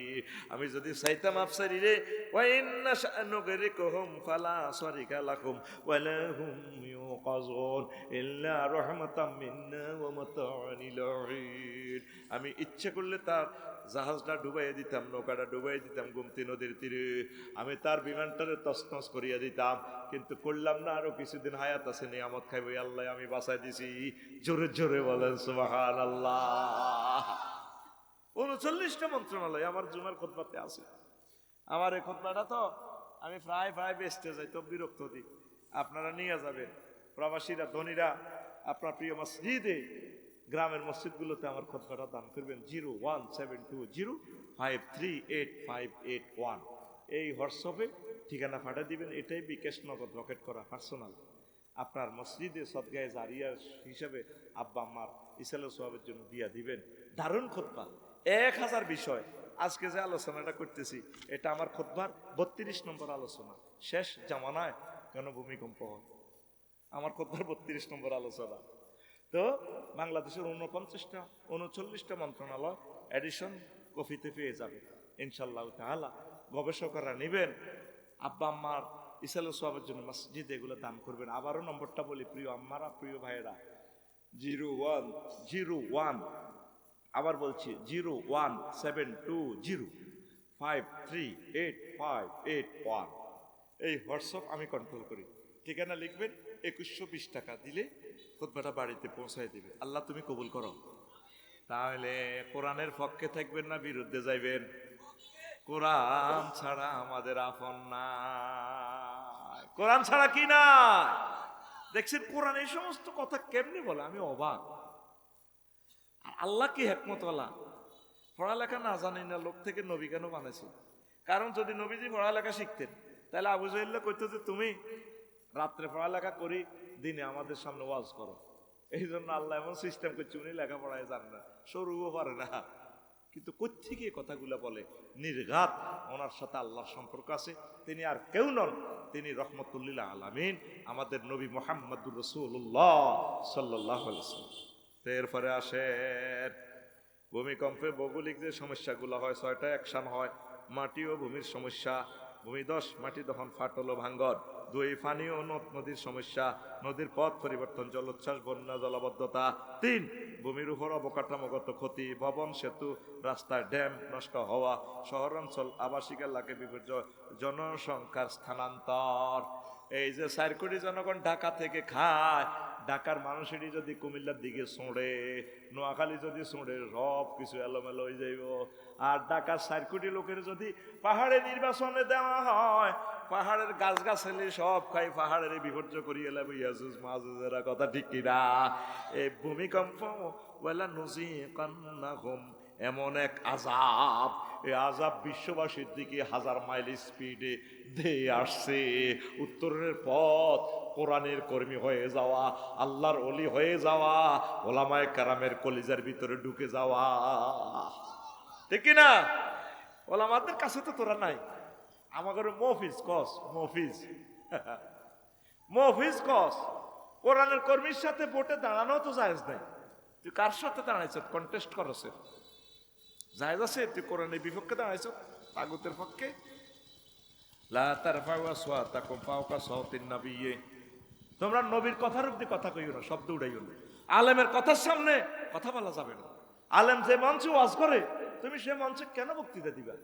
আমি যদি চাইতাম আফসারি রে ওয়াইন্না শানুগরিকুহুম ফালা সারিকা লাকুম ওয়ালা হুম ইউকাযুন ইল্লা রাহমাতাম মিন্না ওয়া মাতা'আন ইলাহিন। আমি ইচ্ছে করলে তার জাহাজটা ডুবাইয়া দিতাম, নৌকাটা ডুবাইয়া দিতাম গোমতী নদীর তীরে, আমি তার বিমানটারে তছনছ করিয়া দিতাম, কিন্তু করলাম না। আরো কিছুদিন হায়াত আছে, নিয়ামত খাইব আল্লাহ, আমি বাঁচাই দিছি। জোরে জোরে বলেন সুবহানাল্লাহ। 39টা মন্ত্রণালয় আমার জুমার খুতবাতে আছে। আমার এই খুতবাটা তো আমি প্রায় বেস্টে যাই, তো বিরক্ত দিই। আপনারা নিয়ে যাবেন, প্রবাসীরা ধনীরা আপনার প্রিয় মসজিদে গ্রামের মসজিদগুলোতে আমার খুতবাটা দান করবেন। 01720538581 এই হোয়াটসঅ্যাপে ঠিকানা পাঠিয়ে দিবেন। এটাই বিকাশ নগদ রকেট করা পার্সোনাল। আপনার মসজিদে সদগায়ে জারিয়া হিসাবে আব্বা আম্মার ইসালে সোয়াবের জন্য দিয়া দিবেন। দারুণ খুতবা, 1000 বিষয়। আজকে যে আলোচনাটা করতেছি এটা আমার খুতবার 32 নম্বর আলোচনা। শেষ জামানায় কেন ভূমিকম্প হয়, আমার খুতবার 32 নম্বর আলোচনা। তো বাংলাদেশের 39টা মন্ত্রণালয় এডিশন কপিতে পেয়ে যাবে ইনশাআল্লাহ তাআলা। গবেষকরা নেবেন, আব্বা আম্মার ইসাল সোয়াবের জন্য মসজিদ এগুলো দান করবেন। আবারও নম্বরটা বলি প্রিয় আম্মারা, প্রিয় ভাইয়েরা, 0101, আবার বলছি 01720538581। এই হোয়াটসঅ্যাপ আমি কন্ট্রোল করি। ঠিকানা লিখবেন, 2120 টাকা দিলে খুতবাটা বাড়িতে পৌঁছায় দিবে। আল্লাহ তুমি কবুল করো। তাহলে কোরআনের পক্ষে থাকবেন না বিরুদ্ধে যাইবেন? কোরআন ছাড়া আমাদের আপন না, কোরআন ছাড়া কি না দেখছেন। কোরআন এই সমস্ত কথা কেমনি বলে, আমি অবাক। আর আল্লাহ কি হেকমতওয়ালা, পড়ালেখা না জানি না লোক থেকে নবী কেন বানাইছে? কারণ যদি নবীজি পড়ালেখা শিখতেন তাহলে আবু জাহেল কইতো যে তুমি রাত্রে পড়ালেখা করি, দিনে আমাদের সামনে ওয়াজ করো। এই জন্য আল্লাহ এমন সিস্টেম করছে, উনি লেখাপড়ায় জান না, সরুও পারে না, কিন্তু কোত্থেকে কথাগুলা বলে? নির্ঘাত ওনার সাথে আল্লাহর সম্পর্ক আছে। তিনি আর কেউ নন, তিনি রহমতুল্লিল আলামিন, আমাদের নবী মুহাম্মদুর রাসূলুল্লাহ সাল্লাল্লাহু আলাইহি ওয়াসাল্লাম। এরপরে আসেন ভূমিকম্পে ভৌগোলিক যে সমস্যাগুলো হয়, 6টা অ্যাকশন হয়। মাটি ও ভূমির সমস্যা, ভূমিধস, মাটি দহন, ফাটল ও ভাঙ্গন। 2, পানি ও নদীর সমস্যা, নদীর পথ পরিবর্তন, জলোচ্ছ্বাস, বন্যা, জলাবদ্ধতা। 3, ভূমির উপর অবকাঠামোগত ক্ষতি, ভবন, সেতু, রাস্তায় ড্যাম নষ্ট হওয়া, শহরাঞ্চল, আবাসিক এলাকায় বিপর্যয়, জনসংখ্যার স্থানান্তর। এই যে 4 কোটি জনগণ ঢাকা থেকে খায়, ঢাকার মানুষেরই যদি কুমিল্লার দিকে ছোঁড়ে, নোয়াখালী যদি ছোঁড়ে, সব কিছু এলোমেলো হয়ে যাইব। আর ঢাকার 4 কোটি লোকের যদি পাহাড়ে নির্বাচনে দেওয়া হয়, পাহাড়ের গাছগাছালি সব খাই, পাহাড়ের বিপর্যয় করিয়ে এলাম ইয়াজুজ মাজুজেরা, কথা ঠিক কিনা? এই ভূমিকম্প ওয়ালা নুযিকান্নাহুম, এমন এক আযাব, এই আযাব বিশ্ববাসীর দিকে 1000 মাইল স্পিডে ধেয়ে আসছে। উত্তরের পথ কোরআনের কর্মী হয়ে যাওয়া, আল্লাহর ওলি হয়ে যাওয়া, ওলামায়ে কেরামের কলিজার ভিতরে ঢুকে যাওয়া, ঠিক না? ওলামাদের কাছে তো তোরা নাই, আমাদের মহফিজ কস, মহফিজ কস। কোরআনের কর্মীর সাথে ভোটে দাঁড়ানো তো জায়েজ নাই। তুই কার সাথে দাঁড়াইছ? কন্টেস্ট করছে, জায়েজ আছে? তুই কোরআনের বিপক্ষে দাঁড়াইছ, তাগুতের পক্ষে। লা তারফাউ আসওয়াতাকুম ফাওকা সাওতিন নাবিয়্যি, তোমরা নবীর কথার অবধি কথা কইও না, শব্দ উড়াইও না। আলেমের কথার সামনে কথা বলা যাবে না। আলেম যে মঞ্চে ওয়াজ করে, তুমি সে মঞ্চে কেন বক্তৃতা দিবা?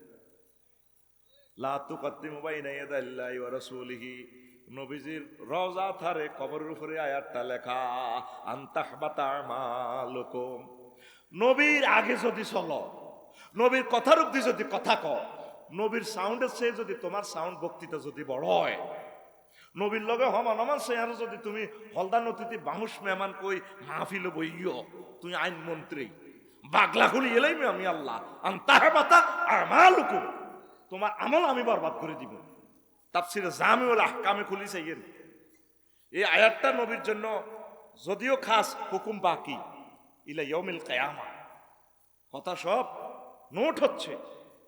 লা তুকাদ্দিমু বাইনা ইয়াদাইল্লাহি ওয়া রাসূলিহি, নবীজির রওজা ধারে কবরের উপরে আয়াতটা লেখা, আনতাহবাতা আমালুকুম। নবীর আগে যদি চলো, নবীর কথার অবধি যদি কথা কও, নবীর সাউন্ডের চেয়ে যদি তোমার সাউন্ড বক্তৃতা যদি বড় হয়, নবীর লগে হমান সে আর যদি তুমি হলদা নদীতে বাহুস মেহমান কই মাহফিল বইও, তুমি আইন মন্ত্রী বাগলা খুলি এলাই আমি আল্লাহ, আনতাহবাতা আমালুকুম, তোমার আমল আমি বরবাদ করে দিব। তাফসিরে জামিউল আহকামে খুলি চাইয়েন, এই আয়াতটা নবীর জন্য যদিও খাস, হুকুম বাকি ইলা ইয়াউমিল কিয়ামা। কথা সব নোট হচ্ছে,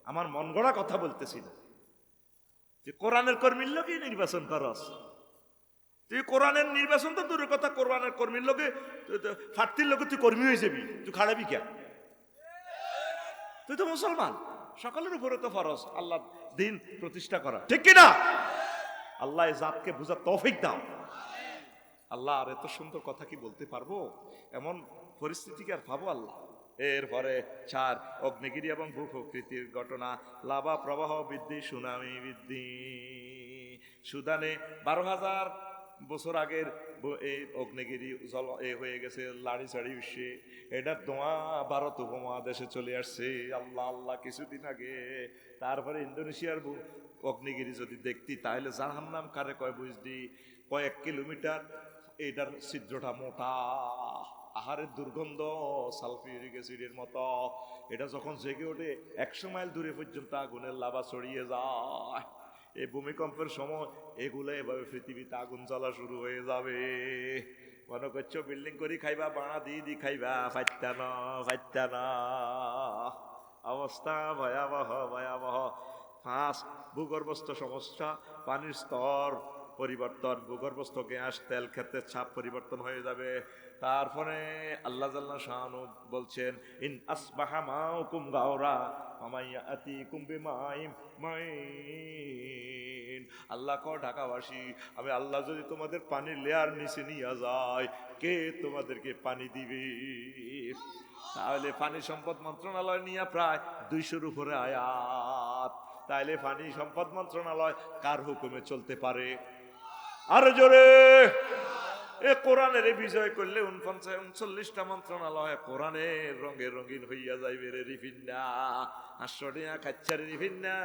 আমার মন গড়া কথা বলতেছি না। যে কোরআনের কর্মীর লোকে নির্বাচন করস, তুই কোরআনের নির্বাচন তো দূরের কথা, কোরআনের কর্মীর লোকে ফাটতির লোকে তুই কর্মী হয়ে যাবি, তুই খাড়াবি কে? তুই তো মুসলমান, সকলের উপরে তো ফরজ আল্লাহ দিন প্রতিষ্ঠা করা, ঠিক কিনা? আল্লাহ এই জাতকে বুঝার তৌফিক দাও। আল্লাহ আর এত সুন্দর কথা কি বলতে পারবো? এমন পরিস্থিতি কি আর পাবো আল্লাহ? এরপরে 4, অগ্নিগিরি এবং ভূপ্রকৃতির ঘটনা, লাভা প্রবাহ বৃদ্ধি, সুনামি বৃদ্ধি। সুদানে 12,000 বছর আগের এই অগ্নিগিরি জল হয়ে গেছে, লাড়ি চাড়ি উঠছে, এটা ধোঁয়া ভারত উপমহাদেশে চলে আসছে। আল্লাহ আল্লাহ, কিছুদিন আগে। তারপরে ইন্দোনেশিয়ার অগ্নিগিরি যদি দেখতি তাহলে জাহান্নাম কারে কয় বুঝদি, কয়েক কিলোমিটার এটার ছিদ্রটা মোটা, আহারের দুর্গন্ধ সালফিউরিক অ্যাসিডের মতো। এটা যখন জেগে ওঠে 100 মাইল দূরে পর্যন্ত আগুনের লাভা ছড়িয়ে যায়। এই ভূমিকম্পের সময় এগুলো এভাবে পৃথিবীতে আগুন জ্বলা শুরু হয়ে যাবে। মনে করছো বিল্ডিং করি খাইবা, বাড়া দি খাইবা, ফাইতা না। অবস্থা ভয়াবহ ভয়াবহ। 5, ভূগর্ভস্থ সমস্যা, পানির স্তর পরিবর্তন, ভূগর্ভস্থ গ্যাস তেল ক্ষেত্রের ছাপ পরিবর্তন হয়ে যাবে। তারপরে আল্লাহ জাল্লা শানু বলছেন, ইন আসবাহা মাউকুম গাওরা মামাইয়াতিকুম বিমাইম মাইন, আল্লাহ ক ঢাকাবাসী, আমি আল্লাহ যদি তোমাদের পানির লেয়ার নিচে নিয়ে যায়, কে তোমাদেরকে পানি দিবে? তাহলে পানি সম্পদ মন্ত্রণালয় নিয়ে প্রায় 200-র উপরে আয়াত। তাইলে পানি সম্পদ মন্ত্রণালয় কার হুকুমে চলতে পারে? আরো জোরে! এ কোরআনের বিজয় করলে 39টা মন্ত্রণালয় কোরআনের রঙে রঙিন হইয়া যাইবে রে রিফিন্না। হাস্যডিয়া খাচ্ছারে রিফিন্না,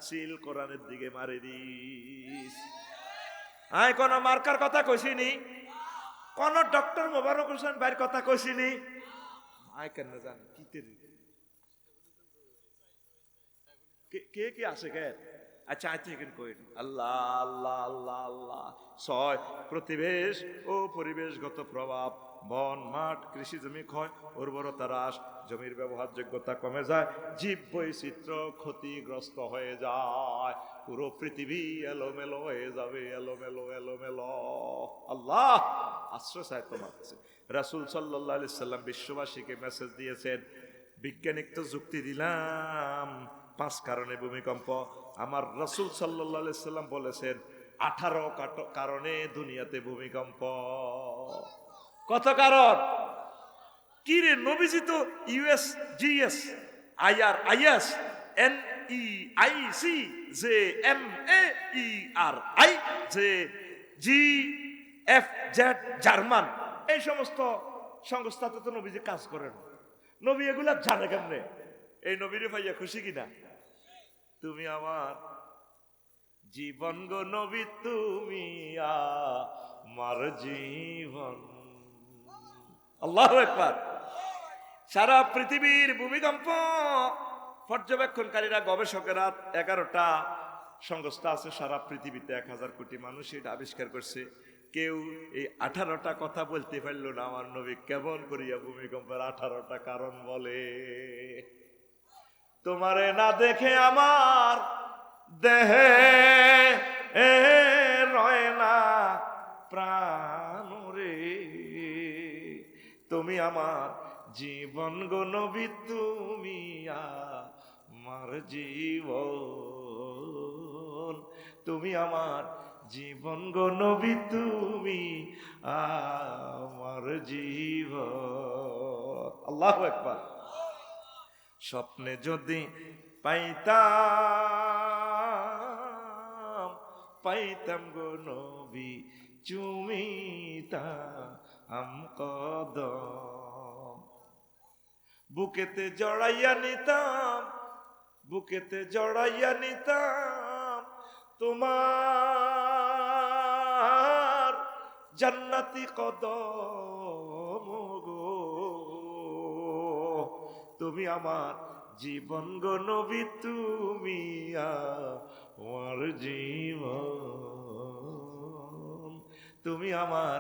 সিল কোরআনের দিকে মারে দিস। আয় কোন মার্কার কথা কইছিনি, কোন ডক্টর মোবারক হোসেন ভাইয়ের কথা কইছিনি। আয় কেন জান কি তেরি কে কে আসে কে? আচ্ছা আচ্ছা এখানে কই আল্লাহ আল্লাহ আল্লাহ আল্লাহ। 6 প্রতিবেশ ও পরিবেশগত প্রভাব। বন, মাঠ, কৃষি জমি ক্ষয়, উর্বরতা হ্রাস, জমির ব্যবহারযোগ্যতা কমে যায়, জীব বৈচিত্র্য ক্ষতিগ্রস্ত হয়ে যায়, পুরো পৃথিবী এলোমেলো হয়ে যাবে, এলোমেলো এলোমেলো। আল্লাহ আশ্রয় চায় তোমার কাছে। রাসূল সাল্লাল্লাহু আলাইহি সাল্লাম বিশ্ববাসীকে মেসেজ দিয়েছেন, বিজ্ঞানিক তো যুক্তি দিলাম 5 কারণে ভূমিকম্প। আমার রাসূল সাল্লাল্লাহু আলাইহি সাল্লাম বলেছেন 18 কারণে দুনিয়াতে ভূমিকম্প। কত কারণ? কি রে নবীজি তো US GS IR is NEIC JMAERI GFZ German, এই সমস্ত সংস্থাতে তো নবীজি কাজ করেন। নবী এগুলা জানে কেমনে? এই নবীরে ভাইয়া খুশি কিনা? তুমি আমার জীবন গো নবী, তুমি আমার জীবন। আল্লাহু আকবার। সারা পৃথিবীর ভূমিকম্প পর্যবেক্ষণকারীরা, গবেষকেরা 11টা সংস্থা আছে সারা পৃথিবীতে, 1000 কোটি মানুষ এটা আবিষ্কার করছে। কেউ এই 18টা কথা বলতে পারলো না আমার নবী কেমন করিয়া ভূমিকম্পের 18টা কারণ বলে। তোমারে না দেখে আমার দেহে রয় না প্রাণ রে, তুমি আমার জীবন গো নবী, তুমি আমার জীবন, তুমি আমার জীবন গো নবী, তুমি আমার জীবন। আল্লাহু আকবার। স্বপ্নে যদি পাইতাম, পাইতাম গো নবী, চুমিতাম কদম, বুকেতে জড়াইয়া নিতাম, বুকেতে জড়াইয়া নিতাম তোমার জান্নাতি কদম গো, তুমি আমার জীবন গো নবী, তুমি আমার জীবন, তুমি আমার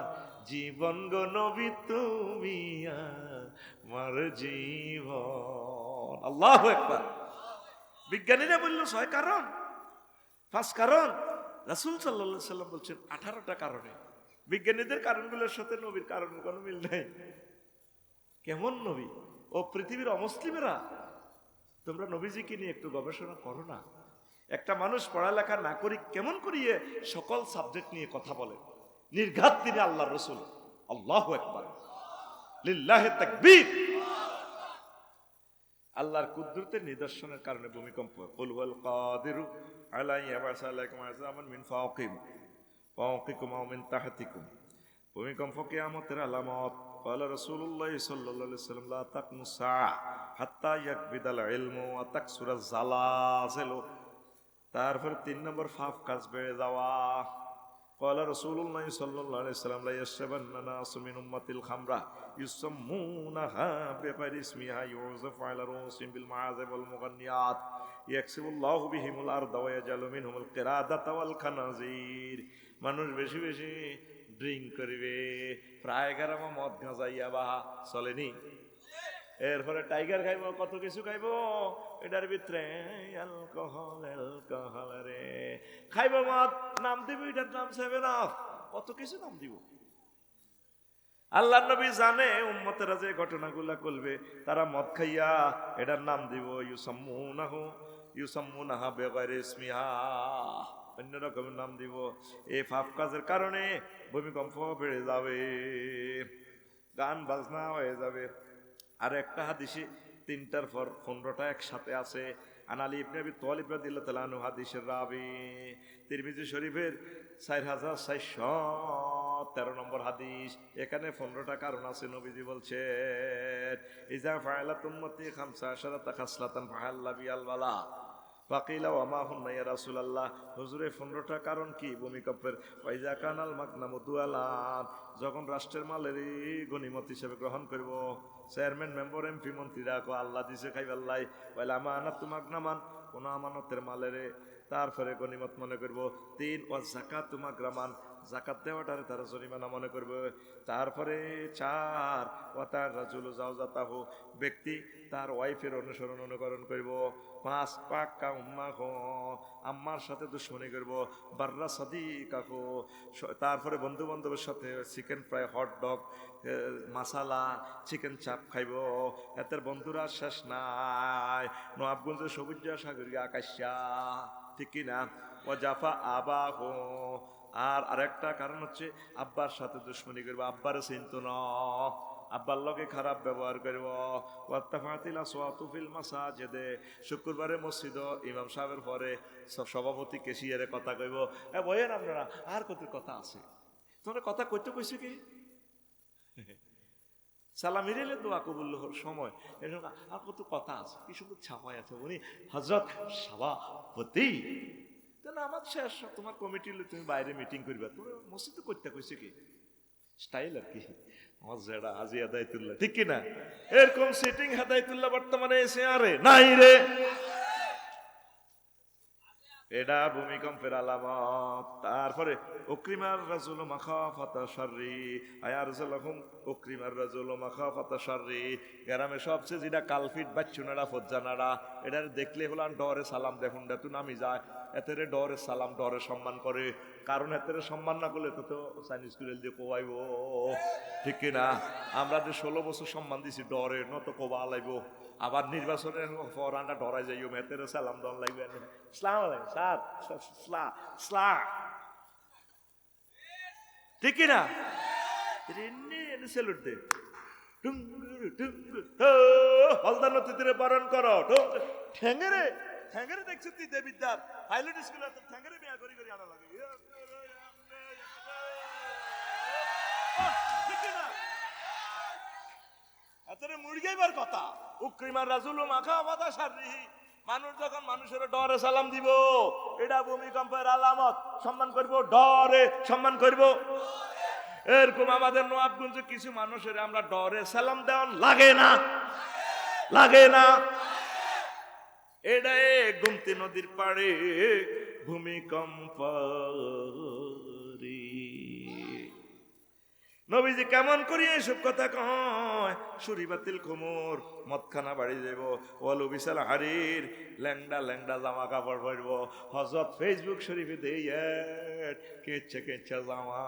জীবন গো নবী, তুমি আমার জীবন। আল্লাহু আকবার। বিজ্ঞানীরা বলল 6 কারণ, 5 কারণ। রাসূল সাল্লাল্লাহু আলাইহি সাল্লাম বলছেন 18টা কারণে। বিজ্ঞানীদের কারণগুলোর সাথে নবীর কারণের কোনো মিল নাই। কেমন নবী? ও পৃথিবীর অমুসলিমেরা, তোমরা নবীজিকে নিয়ে একটু গবেষণা করো না। একটা মানুষ পড়ালেখা না করি কেমন করিয়ে সকল সাবজেক্ট নিয়ে কথা বলে? নির্ঘাত তিনি আল্লাহর রাসূল। আল্লাহু আকবার, লিল্লাহি তাকবীর। আল্লাহর কুদরতের নিদর্শনের কারণে ভূমিকম্প। কুল হুয়াল কাদিরু আলা ইয়াবাসা আলাইকুম আযাবান মিন ফাওকিকুম আও মিন তাহতিকুম। ভূমিকম্প কিয়ামতের আলামত। قال رسول الله صلى الله عليه وسلم لا تقم الساعة حتى يكبد العلم وتكسر الزلازل। তারপর 3 নম্বর ফাফ কাজ বেড়ে যাওয়া। قال رسول الله صلى الله عليه وسلم لا يشربن الناس من أمتي الخمر يسمونها بغير اسمها يعزف على رؤوسهم بالمعازف والمغنيات يكسب الله بهم الأرض ويجعل منهم القرادة والخنازير। মানুষ বেশি বেশি ড্রিঙ্ক করবে, প্রায় 11 মদ গাঁজাইয়া বাহা চলেনি। এরপরে টাইগার খাইব, কত কিছু খাইব, এটার ভিতরে অ্যালকোহল অ্যালকোহল রে খাইব, মদ নাম দিব, এটার নাম 7 আপ, কত কিছু নাম দিব। আল্লাহর নবী জানে উম্মতেরা যে ঘটনাগুলা করবে, তারা মদ খাইয়া এটার নাম দিব ইউসাম্মুনাহা বিগাইরি ইসমিহা। অন্য রকমের নাম দিব। এই পাপ কাজের কারণে ভূমিকম্প বেড়ে যাবে, গান বাজনা হয়ে যাবে। আর একটা হাদিসে 3টার পর 15টা একসাথে আছে। আনালি ইবনে আবি তালিব রাদিয়াল্লাহু তাআলা আনহু হাদিসের রাবি, তিরমিজি শরীফের 4413 নম্বর হাদিস। এখানে 15টা কারণ আছে। নবীজি বলছেন ইজা ফাআলাত উম্মতি 15 খাসলাতান ফাহাল্লা বিআল বালা ফাকিলা ওয়া মা হুন্না ইয়া রাসূলুল্লাহ। হুজুরে 15টা কারণ কি ভূমিকম্পের? ওয়াইজা কানাল মাগনামু দুআলান, যখন রাষ্ট্রের মালেরই গনিমত হিসেবে গ্রহণ করব। চেয়ারম্যান মেম্বার এমপি মন্ত্রীরা কো আল্লাহ দিছে খাইবাল্লাই, ওয়াইলা আমানাতু মাগনামান, কোন আমানতের মালেরে তারপরে গনিমত মনে করব। 3 ওয়া যাকাতু মাগরামান, যাকাত দেওয়াটারে তারা জরিমানা মনে করবে। তারপরে 4 ওয়া তার রাজুলু জাওজাতাহু, ব্যক্তি তার ওয়াইফের অনুকরণ করব। 5 পাক্কা উম্মাহ, আম্মার সাথে দুশ্মনী করব। বাররা সাদিকাহ, তারপরে বন্ধু বান্ধবের সাথে চিকেন ফ্রাই, হট ডগ, মাসালা, চিকেন চাপ খাইব। এতের বন্ধুরা শেষ নাই। নবাবগঞ্জের সবুজ সাগরিয়া আকাশা, ঠিক কিনা? ও জাফা আবাহ, আর আরেকটা কারণ হচ্ছে আব্বার সাথে দুশ্মনী করবো, আব্বার চিন্ত ন, আব্বার লগে খারাপ ব্যবহার করব। শুক্রবারে মসজিদ ইমাম সাহেবের পরে সভাপতি কেশিয়ারে কথা কইব, বইয়েন আপনারা আর কত কথা আছে, তোমরা কথা কইতে কইছে কি সালাম হিরেলে দোয়া কবুল হওয়ার সময় এরকম আর কত কথা আছে, কি সুন্দর ছাপাই আছে। উনি হযরত সভাপতি, আমার শেষ, তোমার কমিটি তুমি বাইরে মিটিং করবে, তুমি মসজিদে করতে কইছে কি স্টাইল আর কি। মজাটা হাজি হেদায়েতুল্লাহ, ঠিক কিনা? এরকম সেটিং হেদায়েতুল্লাহ বর্তমানে এসে আরে নাই রে। এটা ভূমিকম্পের আলামত। তারপরে উকরিমার রাজুল মাখাফাতা শাররি, আয়ারজালাহুম উকরিমার রাজুল মাখাফাতা শাররি। গ্রামে সবচেয়ে যেটা কালফিট বাচ্চুনারা ফজ্জানারা, এটার দেখলে হলো ডরে সালাম দেখুন দা তুই নামি যায়, এতেরে ডরে সালাম, ডরে সম্মান করে। কারণ এতেরে সম্মান না করলে তো চাইনিজ স্কুলে দিয়ে কোয়াইব, ঠিক কিনা? আমরা যে 16 বছর সম্মান দিছি ডরে, নত কোবা লাইব। আবার নির্বাচনের পর আমরা ডরাই যাই, মেতেরে সালাম দন লাগবে, সালাম আলাইকুম স্যার, ঠিক কিনা? সেলুট দে, হলদার নদীতে বারণ করো, ঠেঙ্গেরে ঠেঙ্গেরে দেখছি তুই দেবিদ্যার হাইলাইট স্কুলে ঠেঙ্গেরে বিয়া করি করি আনা লাগে, ঠিক কিনা? এতরে মুরগাইবার কথা। উকরিমার রাজুল মাখাফাতা শাররি, মানুষ যখন মানুষের ডরে সালাম দিব, এটা ভূমিকম্পের আলামত। সম্মান করব, ডরে সম্মান করব। এরকম আমাদের নবাবগঞ্জে কিছু মানুষের আমরা ডরে সালাম দেওয়ান লাগে না, লাগে না। এটা গুমতি নদীর পাড়ে ভূমিকম্প। নবীজি কেমন করি এসব কথা কয়? শরীবাতিল কুমুর, মদখানা বাড়ি যাব, ওয়ালু বিশাল হারির, ল্যাংডা ল্যাংডা জামা কাপড় পরব। হযরত ফেসবুক শরীফে দেই কেচ্ছে কেচ্ছে জামা,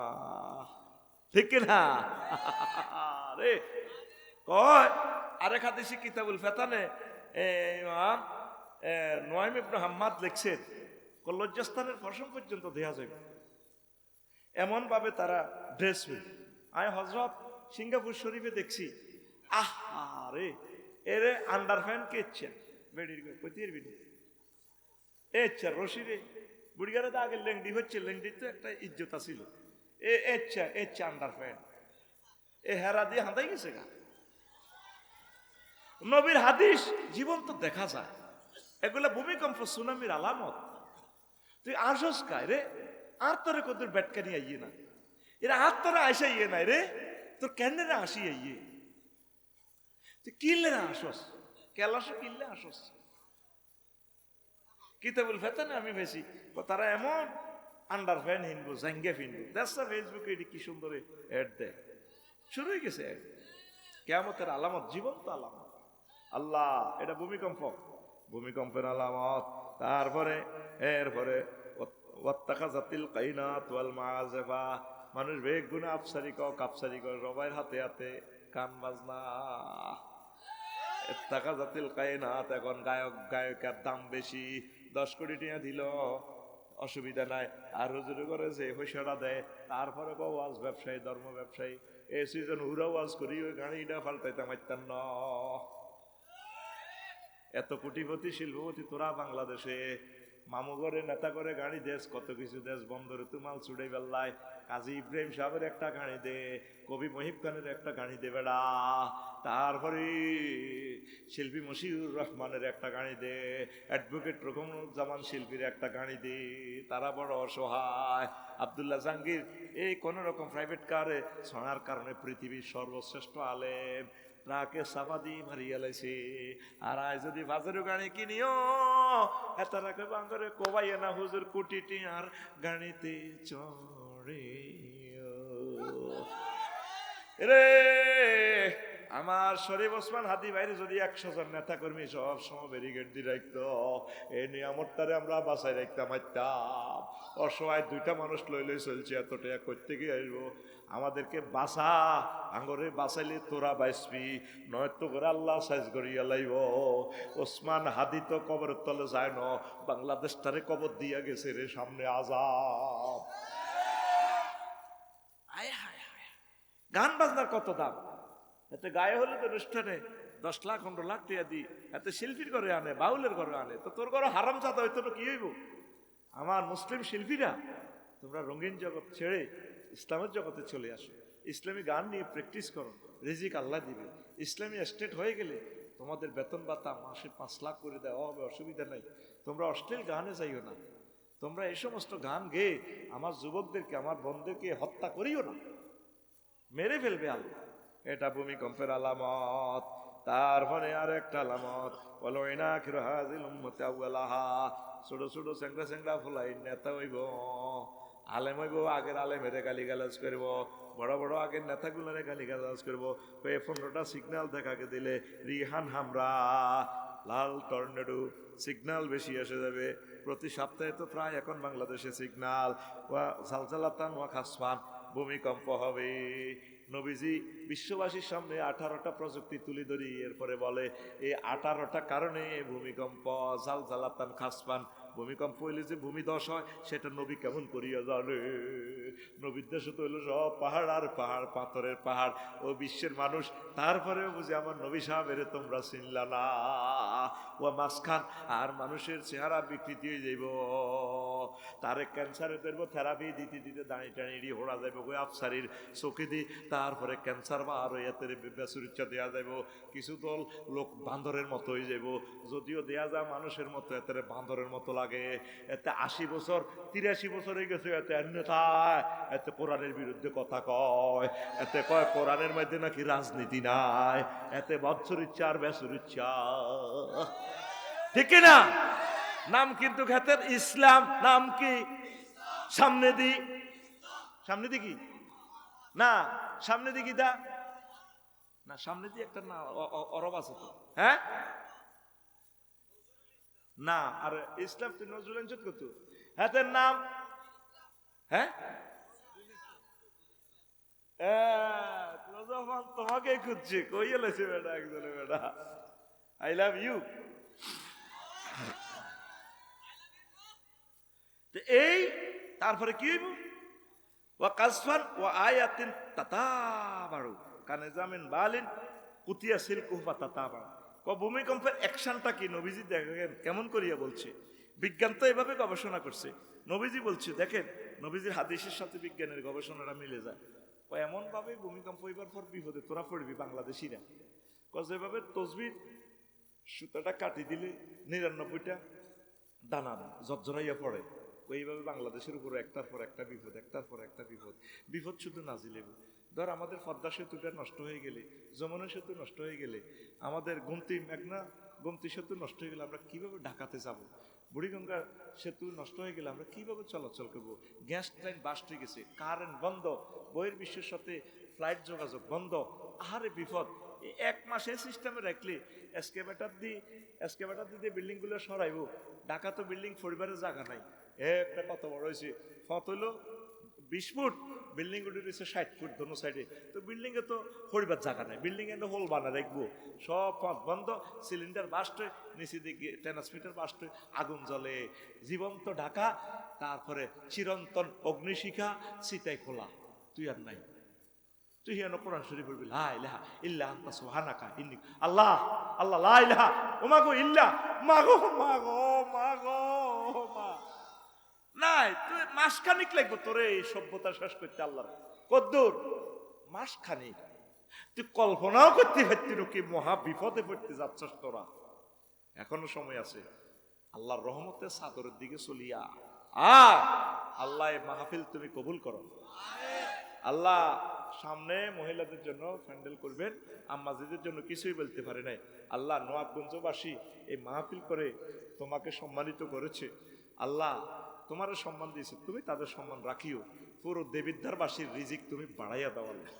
ঠিক কিনা? রে কয় আরেক হাদিসে কিতাবুল ফেতানে ইমাম নুয়াইম ইবনে হাম্মাদ লিখছেন, লজ্জাস্থানের পশম পর্যন্ত দেয়া যাবে এমন ভাবে তারা ড্রেস পরে। আমি হযরত সিঙ্গাপুর শরীফে দেখছি, আরে এরে আন্ডারফ্যান কে ইচ্ছা বেডির কইতির বিনি এচ্ছা রশিরে বুড়িগারে তো আগে লেংডি হচ্ছে, লেংডির তো একটা ইজ্জত ছিল। এচ্ছা আন্ডারফ্যান এ হেরা দিয়ে হাঁদাই গেছে গা। নবীর হাদিস জীবন্ত দেখা যায়, এগুলা ভূমিকম্প সুনামির আলামত। তুই আসস কায় রে, আর তোরে কত ব্যাটকানি আইয়ে না, এরা হাত তোরা আইসা ইয়ে নাই রে, তোর কেন্দ্রে আসি ইয়ে, তুই কিনলে না আসস, কেলাস কিনলে আসস। কিতাবুল ফেতানে আমি বেশি তারা এমন আন্ডার ফ্যান হিনবো, জাঙ্গে ফিনবো, দেখছা ফেসবুকে এটি কি সুন্দর অ্যাড দেয়, শুরু হয়ে গেছে অ্যাড। কিয়ামতের আলামত, জীবন্ত আলামত। আল্লাহ, এটা ভূমিকম্প, ভূমিকম্পের আলামত। তারপরে এরপরে ওয়াত্তাখাযাতিল কাইনাত ওয়াল মাযিফা, মানুষ বেগ গুণে আফসারি কও কাপসারি কও, সবাই হাতে হাতে গান বাজনা। ওয়াত্তাখাযাতিল কাইনাত, এখন গায়কের দাম বেশি, 10 কোটি টাকা দিল অসুবিধা নাই। আর হুজুরে করে যে পয়সাটা দেয়, তারপরে ওয়াজ ব্যবসায়ী, ধর্ম ব্যবসায়ী, এই সিজন হুরা ওয়াজ করি ওই গাড়িটা পাল্টাইতে পারতাম না। এত কোটিপতি শিল্পপতি তোরা বাংলাদেশে, মামু করে নেতা করে গাড়ি দেশ, কত কিছু দেশ, বন্দরে তুমাল ছুড়ে বেল্লায়। কাজী ইব্রাহিম সাহেবের একটা গাড়ি দে, কবি মহিব খানের একটা গাড়ি দে বেড়া, তারপরে শিল্পী মশিউর রহমানের একটা গাড়ি দে, অ্যাডভোকেট রকমুজ্জামান শিল্পীর একটা গাড়ি দে, তারা বড় অসহায়। আব্দুল্লাহ জাহাঙ্গীর এই কোন রকম প্রাইভেট কারে ছড়ার কারণে পৃথিবীর সর্বশ্রেষ্ঠ আলেম ট্রাকে সাবাদি মারিয়া লাইছে। আর আজ যদি বাজারে গাড়ি কিনিও এতারাকে বাঙ্গরে কোবাইয়া না হুজুর কুটিটি আর গাড়িতে চড়ে রে। আমার শরীফ ওসমান হাদি বাইরে যদি 100 জন নেতা কর্মী সব সময় ব্যারিকেড দিয়ে রাখতো, এই নিয়ামতটারে আমরা বাঁচাই রাখতাম। অসহায় 2টা মানুষ লই লই চলছে, এত টাকা করতে গিয়ে আসবো। আমাদেরকে বাঁচা, আঙ্গরে বাঁচাইলে তোরা বাঁচবি, নয়তো করে আল্লাহ সাইজ করিয়া লাইব। ওসমান হাদি তো কবরের তলে যায় না, বাংলাদেশটারে কবর দিয়া গেছে রে, সামনে আযাব। গান বাজনার কত দাম, এতে গায়ে হলে তো অনুষ্ঠানে 10 লাখ 15 লাখ টাকা দিই, এতে শিল্পীর ঘরে আনে, বাউলের ঘরে আনে, তো তোর ঘরে হারাম জাদা হইতো না, কি হইব? আমার মুসলিম শিল্পীরা, তোমরা রঙিন জগৎ ছেড়ে ইসলামের জগতে চলে আসো, ইসলামী গান নিয়ে প্র্যাকটিস করো, রিজিক আল্লাহ দিবে। ইসলামী এস্টেট হয়ে গেলে তোমাদের বেতন ভাতা মাসে 5 লাখ করে দেওয়া হবে, অসুবিধা নাই। তোমরা অশ্লীল গানে যাইও না, তোমরা এই সমস্ত গান গেয়ে আমার যুবকদেরকে, আমার বোনদেরকে হত্যা করিও না, মেরে ফেলবে আল্লাহ। এটা ভূমিকম্পের আলামত। তারপরে আর একটা আলামত, বলো ইনা আখির হাযিল উম্মতি আউয়ালাহা, ছোট ছোট চেংড়া চেংড়া ফুলাই নেতা হইব, আলেম হইব, আগের আলেমের গালিগালাজ করব, বড় বড় আগের নেতাগুলোরে গালিগালাজ করব। 15টা সিগন্যাল দেখাকে দিলে রিহান হামরা, লাল টর্নেডো সিগন্যাল বেশি এসে যাবে। প্রতি সপ্তাহে তো প্রায় এখন বাংলাদেশে সিগন্যাল, ওয়া জালজালাতান ওয়া খাসফান, ভূমিকম্প হবে। নবীজি বিশ্ববাসীর সামনে 18টা প্রযুক্তি তুলে ধরি, এরপরে বলে এই 18টা কারণে ভূমিকম্প, জালজালাতান খাসফান। ভূমিকম্প হইলে যে ভূমিধস হয় সেটা নবী কেমন করিয়া জানে? নবীর দেশে তো হইলো সব পাহাড় আর পাহাড়, পাথরের পাহাড়, ও বিশ্বের মানুষ, তারপরেও বুঝি আমার নবী সাহেবের তোমরা চিনলা না। ও মাঝখান আর মানুষের চেহারা বিকৃতি হয়ে যাইব, তারে ক্যান্সারে ধরবো, থেরাপি দিতে দিতে দাঁড়িয়ে টাড়িয়ে হোড়া যাইব ওই আফসারির চোখে দি, তারপরে ক্যান্সার বা আরো এতে বেসুরিচ্ছা দেওয়া যাইব। কিছু দল লোক বান্দরের মতো হয়ে যাইব, যদিও দেয়া যায় মানুষের মতো, এতে বান্দরের মতো লাগে। এতে 80 বছর 83 বছর হয়ে গেছে, এতে অন্যথায় এতে কোরআনের বিরুদ্ধে কথা কয়, এতে কয় কোরআনের মধ্যে নাকি রাজনীতি নাই, এতে বৎসরিচ্ছা আর বেসুরিচ্ছা, ঠিক না? নাম কিন্তু খেতের ইসলাম, নাম কি? সামনে দি, সামনে দি কি না, সামনে দি কি দা না, সামনে দি একটা না অরব আছে তো, হ্যাঁ না, আর ইসলাম তুই নজরুল আনছত কত হাতের নাম, হ্যাঁ তোমাকে খুঁজছে, কই এলেছে বেটা একজনে, বেটা আই লাভ ইউ। এই তারপরে কি হইব? ওয়া কাসফান ওয়া আয়াতিন তাতাবারু কানিজামিন বালিন কুতিয়া সিলকুফা তাতাবারু। ভূমিকম্পের অ্যাকশনটা কি নবীজি দেখেন কেমন করিয়া বলছে। বিজ্ঞান তো এভাবে গবেষণা করছে, নবীজি বলছে দেখেন, নবীজির হাদিসের সাথে বিজ্ঞানের গবেষণাটা মিলে যায়। ও এমন ভাবে ভূমিকম্প হইবার পর বিপদে তোরা পড়বি বাংলাদেশিরা, যেভাবে তসবির সুতাটা কাটি দিলে 99টা দানা জর্জরাইয়া পড়ে, এইভাবে বাংলাদেশের উপর একটার পর একটা বিপদ, একটার পর একটা বিপদ। বিপদ শুধু নাজিলে, ধর আমাদের পদ্মা সেতুটা নষ্ট হয়ে গেলে, যমুনা সেতু নষ্ট হয়ে গেলে, আমাদের গোমতী সেতু নষ্ট হয়ে গেলে আমরা কিভাবে ঢাকাতে যাব? বুড়িগঙ্গা সেতু নষ্ট হয়ে গেলে আমরা কিভাবে চলাচল করবো? গ্যাস লাইন বাস্ট হয়ে গেছে, কারেন্ট বন্ধ, বহির্বিশ্বের সাথে ফ্লাইট যোগাযোগ বন্ধ, আহারে বিপদ। 1 মাসের সিস্টেমে রাখলে এসকেভেটার দিয়ে বিল্ডিং গুলো সরাইবো। ঢাকা তো বিল্ডিং পরিবারের জায়গা নাই, একটা কত বড় হয়েছে, ফত হইলো 20 ফুট, বিল্ডিং উঠে রয়েছে 60 ফুট দোনো সাইডে, তো বিল্ডিং এ তো হরিবার জায়গা নাই, বিল্ডিং এ হোল বানা রাখবো, সব পথ বন্ধ, সিলিন্ডার বাস্ট হয়ে নিচে দিকে ট্রান্সমিটার বাস্ট হয়ে আগুন জ্বলে, জীবন্ত ঢাকা, তারপরে চিরন্তন অগ্নিশিখা চিতায় খোলা, তুই আর নাই। তুই হেন কোরআন শরীফ বলবি লা ইলাহা ইল্লা আনতা সুবহানাকা ইন্নী, আল্লাহ আল্লাহ লা ইলাহা ও মাগো ইল্লা মাগো মাগো মাগো মা নাই, তুই মাসখানিক লাগবে তোরে এই সভ্যতা শেষ করতে। আল্লাহর কদ্দুর মাসখানিক, তুই কল্পনাও করতে পারতি কি মহা বিপদে পড়তে যাচ্ছস তোরা। এখনো সময় আছে, আল্লাহর রহমতের চাদরের দিকে চলিয়া আল্লাহ মাহফিল তুমি কবুল করো। আল্লাহ সামনে মহিলাদের জন্য প্যান্ডেল করবেন, আম্মাজিদের জন্য কিছুই বলতে পারে নাই। আল্লাহ নওয়াবগঞ্জবাসী এই মাহফিল করে তোমাকে সম্মানিত করেছে, আল্লাহ তোমার সম্মান দিয়েছে, তুমি তাদের সম্মান রাখিও, পুরো দেবিদ্বারবাসীর রিজিক তুমি বাড়াইয়া দাও আল্লাহ।